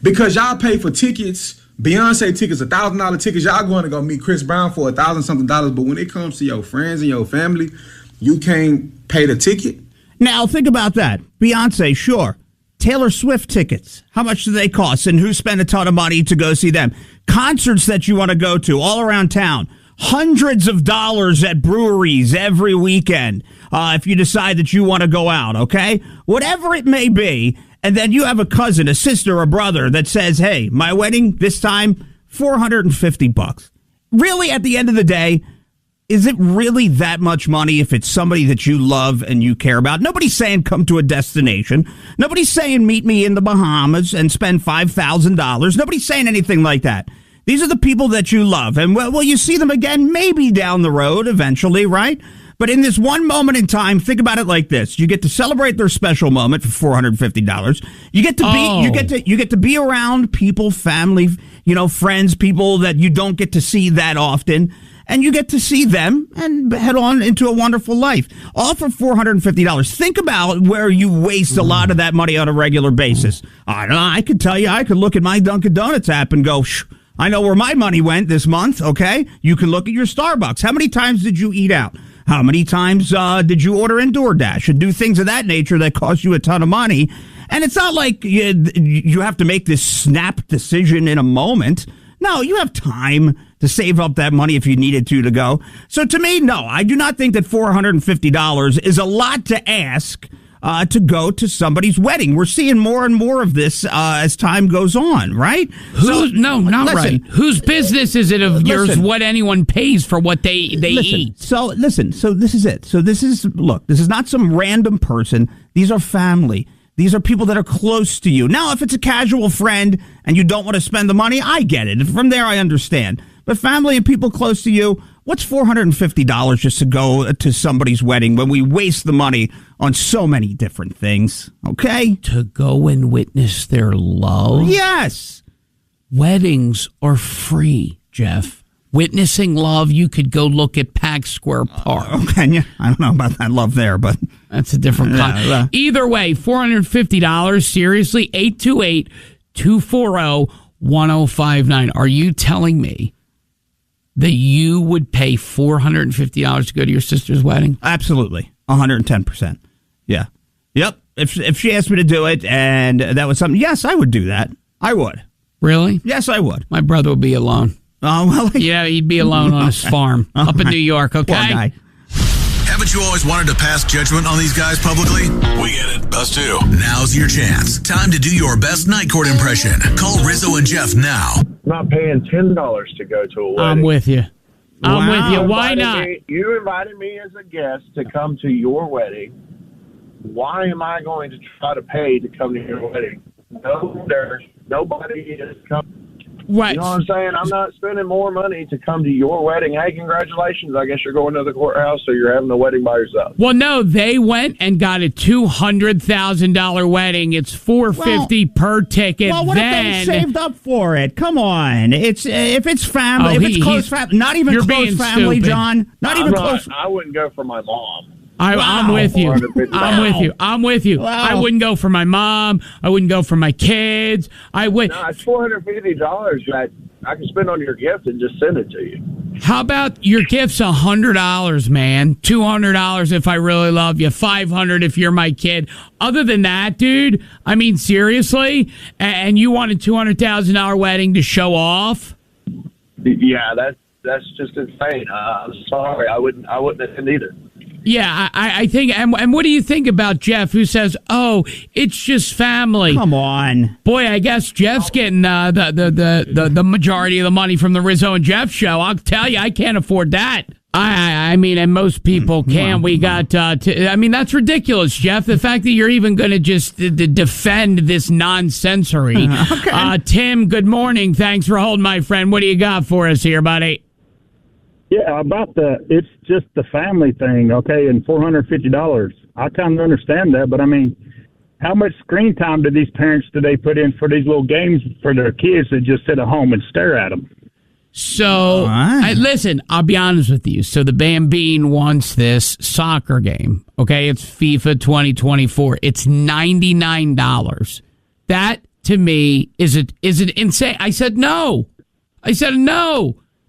S4: Because y'all pay for tickets, Beyonce tickets, $1,000 tickets, y'all going to go meet Chris Brown for $1,000-something, but when it comes to your friends and your family, you can't pay the ticket?
S3: Now, think about that. Beyonce, sure. Taylor Swift tickets. How much do they cost? And who spent a ton of money to go see them? Concerts that you want to go to all around town. Hundreds of dollars at breweries every weekend if you decide that you want to go out, okay? Whatever it may be. And then you have a cousin, a sister, a brother that says, hey, my wedding this time, $450. Really, at the end of the day, is it really that much money if it's somebody that you love and you care about? Nobody's saying come to a destination. Nobody's saying meet me in the Bahamas and spend $5,000. Nobody's saying anything like that. These are the people that you love. And, well, you see them again maybe down the road eventually, right? But in this one moment in time, think about it like this. You get to celebrate their special moment for $450. You get to be around people, family, friends, people that you don't get to see that often. And you get to see them and head on into a wonderful life. All for $450. Think about where you waste a lot of that money on a regular basis. I don't know. I could tell you, I could look at my Dunkin' Donuts app and go, I know where my money went this month, okay? You can look at your Starbucks. How many times did you eat out? How many times did you order in DoorDash and do things of that nature that cost you a ton of money? And it's not like you have to make this snap decision in a moment. No, you have time to save up that money if you needed to go. So to me, no, I do not think that $450 is a lot to ask to go to somebody's wedding. We're seeing more and more of this as time goes on, right?
S1: Right. Whose business is it of yours what anyone pays for what they eat?
S3: So this is it. So this is not some random person. These are family. These are people that are close to you. Now, if it's a casual friend and you don't want to spend the money, I get it. From there, I understand. But family and people close to you, what's $450 just to go to somebody's wedding when we waste the money on so many different things, okay?
S1: To go and witness their love?
S3: Yes.
S1: Weddings are free, Jeff. Witnessing love, you could go look at Pack Square Park.
S3: Okay, I don't know about that love there, but
S1: that's a different kind. Either way, $450, seriously, 828-240-1059. Are you telling me that you would pay $450 to go to your sister's wedding?
S3: Absolutely. 110%. Yeah. Yep. If she asked me to do it and that was something, yes, I would do that. I would.
S1: Really?
S3: Yes, I would.
S1: My brother would be alone.
S3: Oh, well.
S1: Yeah, he'd be alone on his farm up in New York, okay?
S3: Poor guy.
S2: Haven't you always wanted to pass judgment on these guys publicly? We get it. Us too. Now's your chance. Time to do your best night court impression. Call Rizzo and Jeff now.
S5: I'm not paying $10 to go to a wedding.
S1: I'm with you. Why not?
S5: You invited me as a guest to come to your wedding. Why am I going to try to pay to come to your wedding? No, nobody is coming.
S1: Right.
S5: You know what I'm saying? I'm not spending more money to come to your wedding. Hey, congratulations. I guess you're going to the courthouse, so you're having a wedding by yourself.
S1: Well, no, they went and got a $200,000 wedding. It's $450 per ticket.
S3: Well, what if they saved up for it? Come on. If it's family, if it's close family, not even close family,
S1: stupid.
S3: John. Not even close.
S5: I wouldn't go for my mom.
S1: I'm with you. I'm with you.
S3: Wow.
S1: I wouldn't go for my mom. I wouldn't go for my kids. I would.
S5: No, it's $450 that I can spend on your gift and just send it to you.
S1: How about your gift's $100, man? $200 if I really love you. $500 if you're my kid. Other than that, dude, I mean, seriously? And you want a $200,000 wedding to show off?
S5: Yeah, that's just insane. I'm sorry. I wouldn't attend either.
S1: Yeah, I think, and what do you think about Jeff, who says, "Oh, it's just family"?
S3: Come on,
S1: boy. I guess Jeff's getting the majority of the money from the Rizzo and Jeff show. I'll tell you, I can't afford that. I mean, and most people can. We got. I mean, that's ridiculous, Jeff. The fact that you're even going to just defend this nonsensory.
S3: Okay.
S1: Tim, good morning. Thanks for holding, my friend. What do you got for us here, buddy?
S6: Yeah, about it's just the family thing, okay, and $450. I kind of understand that, but I mean, how much screen time do these parents today put in for these little games for their kids that just sit at home and stare at them?
S1: So, listen, I'll be honest with you. So the Bambine wants this soccer game, okay? It's FIFA 2024. It's $99. That, to me, is it insane? I said no. It's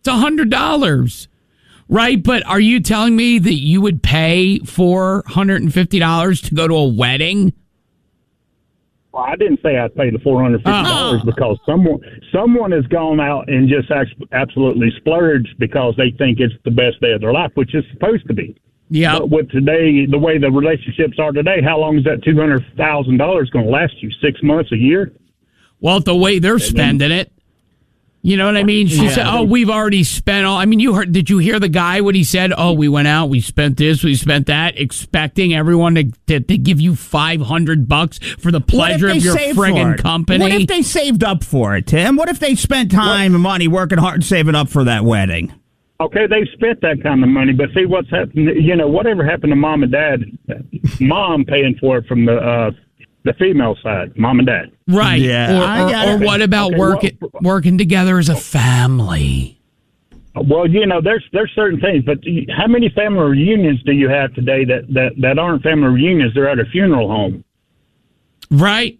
S1: $100. Right, but are you telling me that you would pay $450 to go to a wedding?
S6: Well, I didn't say I'd pay the $450 because someone has gone out and just absolutely splurged because they think it's the best day of their life, which is supposed to be.
S1: Yeah.
S6: But with today, the way the relationships are today, how long is that $200,000 going to last you? 6 months, a year?
S1: Well, the way they're spending it. You know what I mean? She said, "Oh, we've already spent all." I mean, did you hear the guy what he said? "Oh, we went out, we spent this, we spent that," expecting everyone to give you $500 for the pleasure of your friggin' company.
S3: What if they saved up for it, Tim? What if they spent time and money working hard and saving up for that wedding?
S6: Okay, they spent that kind of money, but see what's happened. You know, whatever happened to mom and dad? Mom paying for it from the female side, mom and dad.
S1: Right.
S3: Yeah.
S1: Or what about working together as a family?
S6: Well, you know, there's certain things, but how many family reunions do you have today that aren't family reunions? They're at a funeral home.
S1: Right.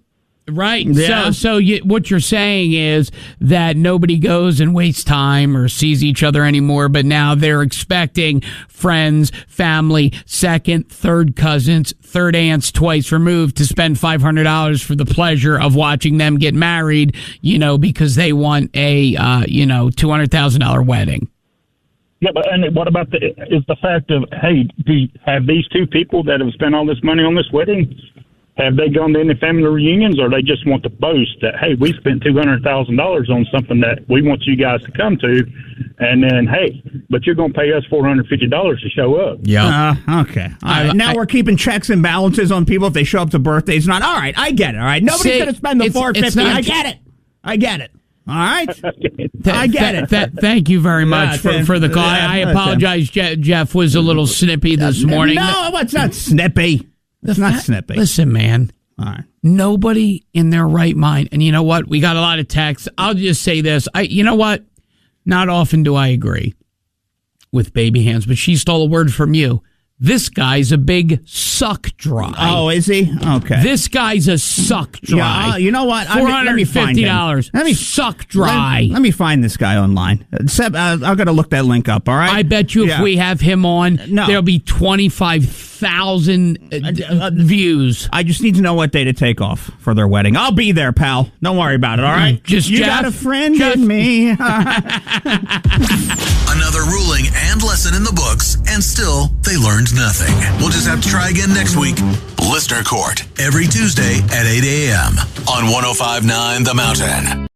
S6: Yeah.
S1: So what you're saying is that nobody goes and wastes time or sees each other anymore, but now they're expecting friends, family, second, third cousins, third aunts twice removed to spend $500 for the pleasure of watching them get married, you know, because they want a, $200,000 wedding.
S6: Yeah, but and what about the fact of, hey, have these two people that have spent all this money on this wedding, have they gone to any family reunions, or they just want to boast that, hey, we spent $200,000 on something that we want you guys to come to, and then, hey, but you're going to pay us $450 to show up.
S1: Yeah.
S3: Okay. All right. Now we're keeping checks and balances on people if they show up to birthdays. Not all right. I get it. All right. Nobody's going to spend the $450. I get it. All right. I get it.
S1: Thank you very much for the call. I apologize. Jeff was a little snippy this morning.
S3: No, it's not snippy. It's not snippy.
S1: Listen, man.
S3: All right.
S1: Nobody in their right mind. And you know what? We got a lot of texts. I'll just say this. You know what? Not often do I agree with baby hands, but she stole a word from you. This guy's a big suck dry.
S3: Oh, is he? Okay.
S1: This guy's a suck dry.
S3: Yeah, you know what?
S1: $450. Let me suck dry.
S3: Let me find this guy online. Seb, I've got to look that link up, all right?
S1: I bet you if we have him on, there'll be 25,000 views.
S3: I just need to know what day to take off for their wedding. I'll be there, pal. Don't worry about it, all right? You got a friend in me.
S2: Another ruling and lesson in the books, and still they learned nothing. We'll just have to try again next week. Listener Court, every Tuesday at 8 a.m. on 105.9 The Mountain.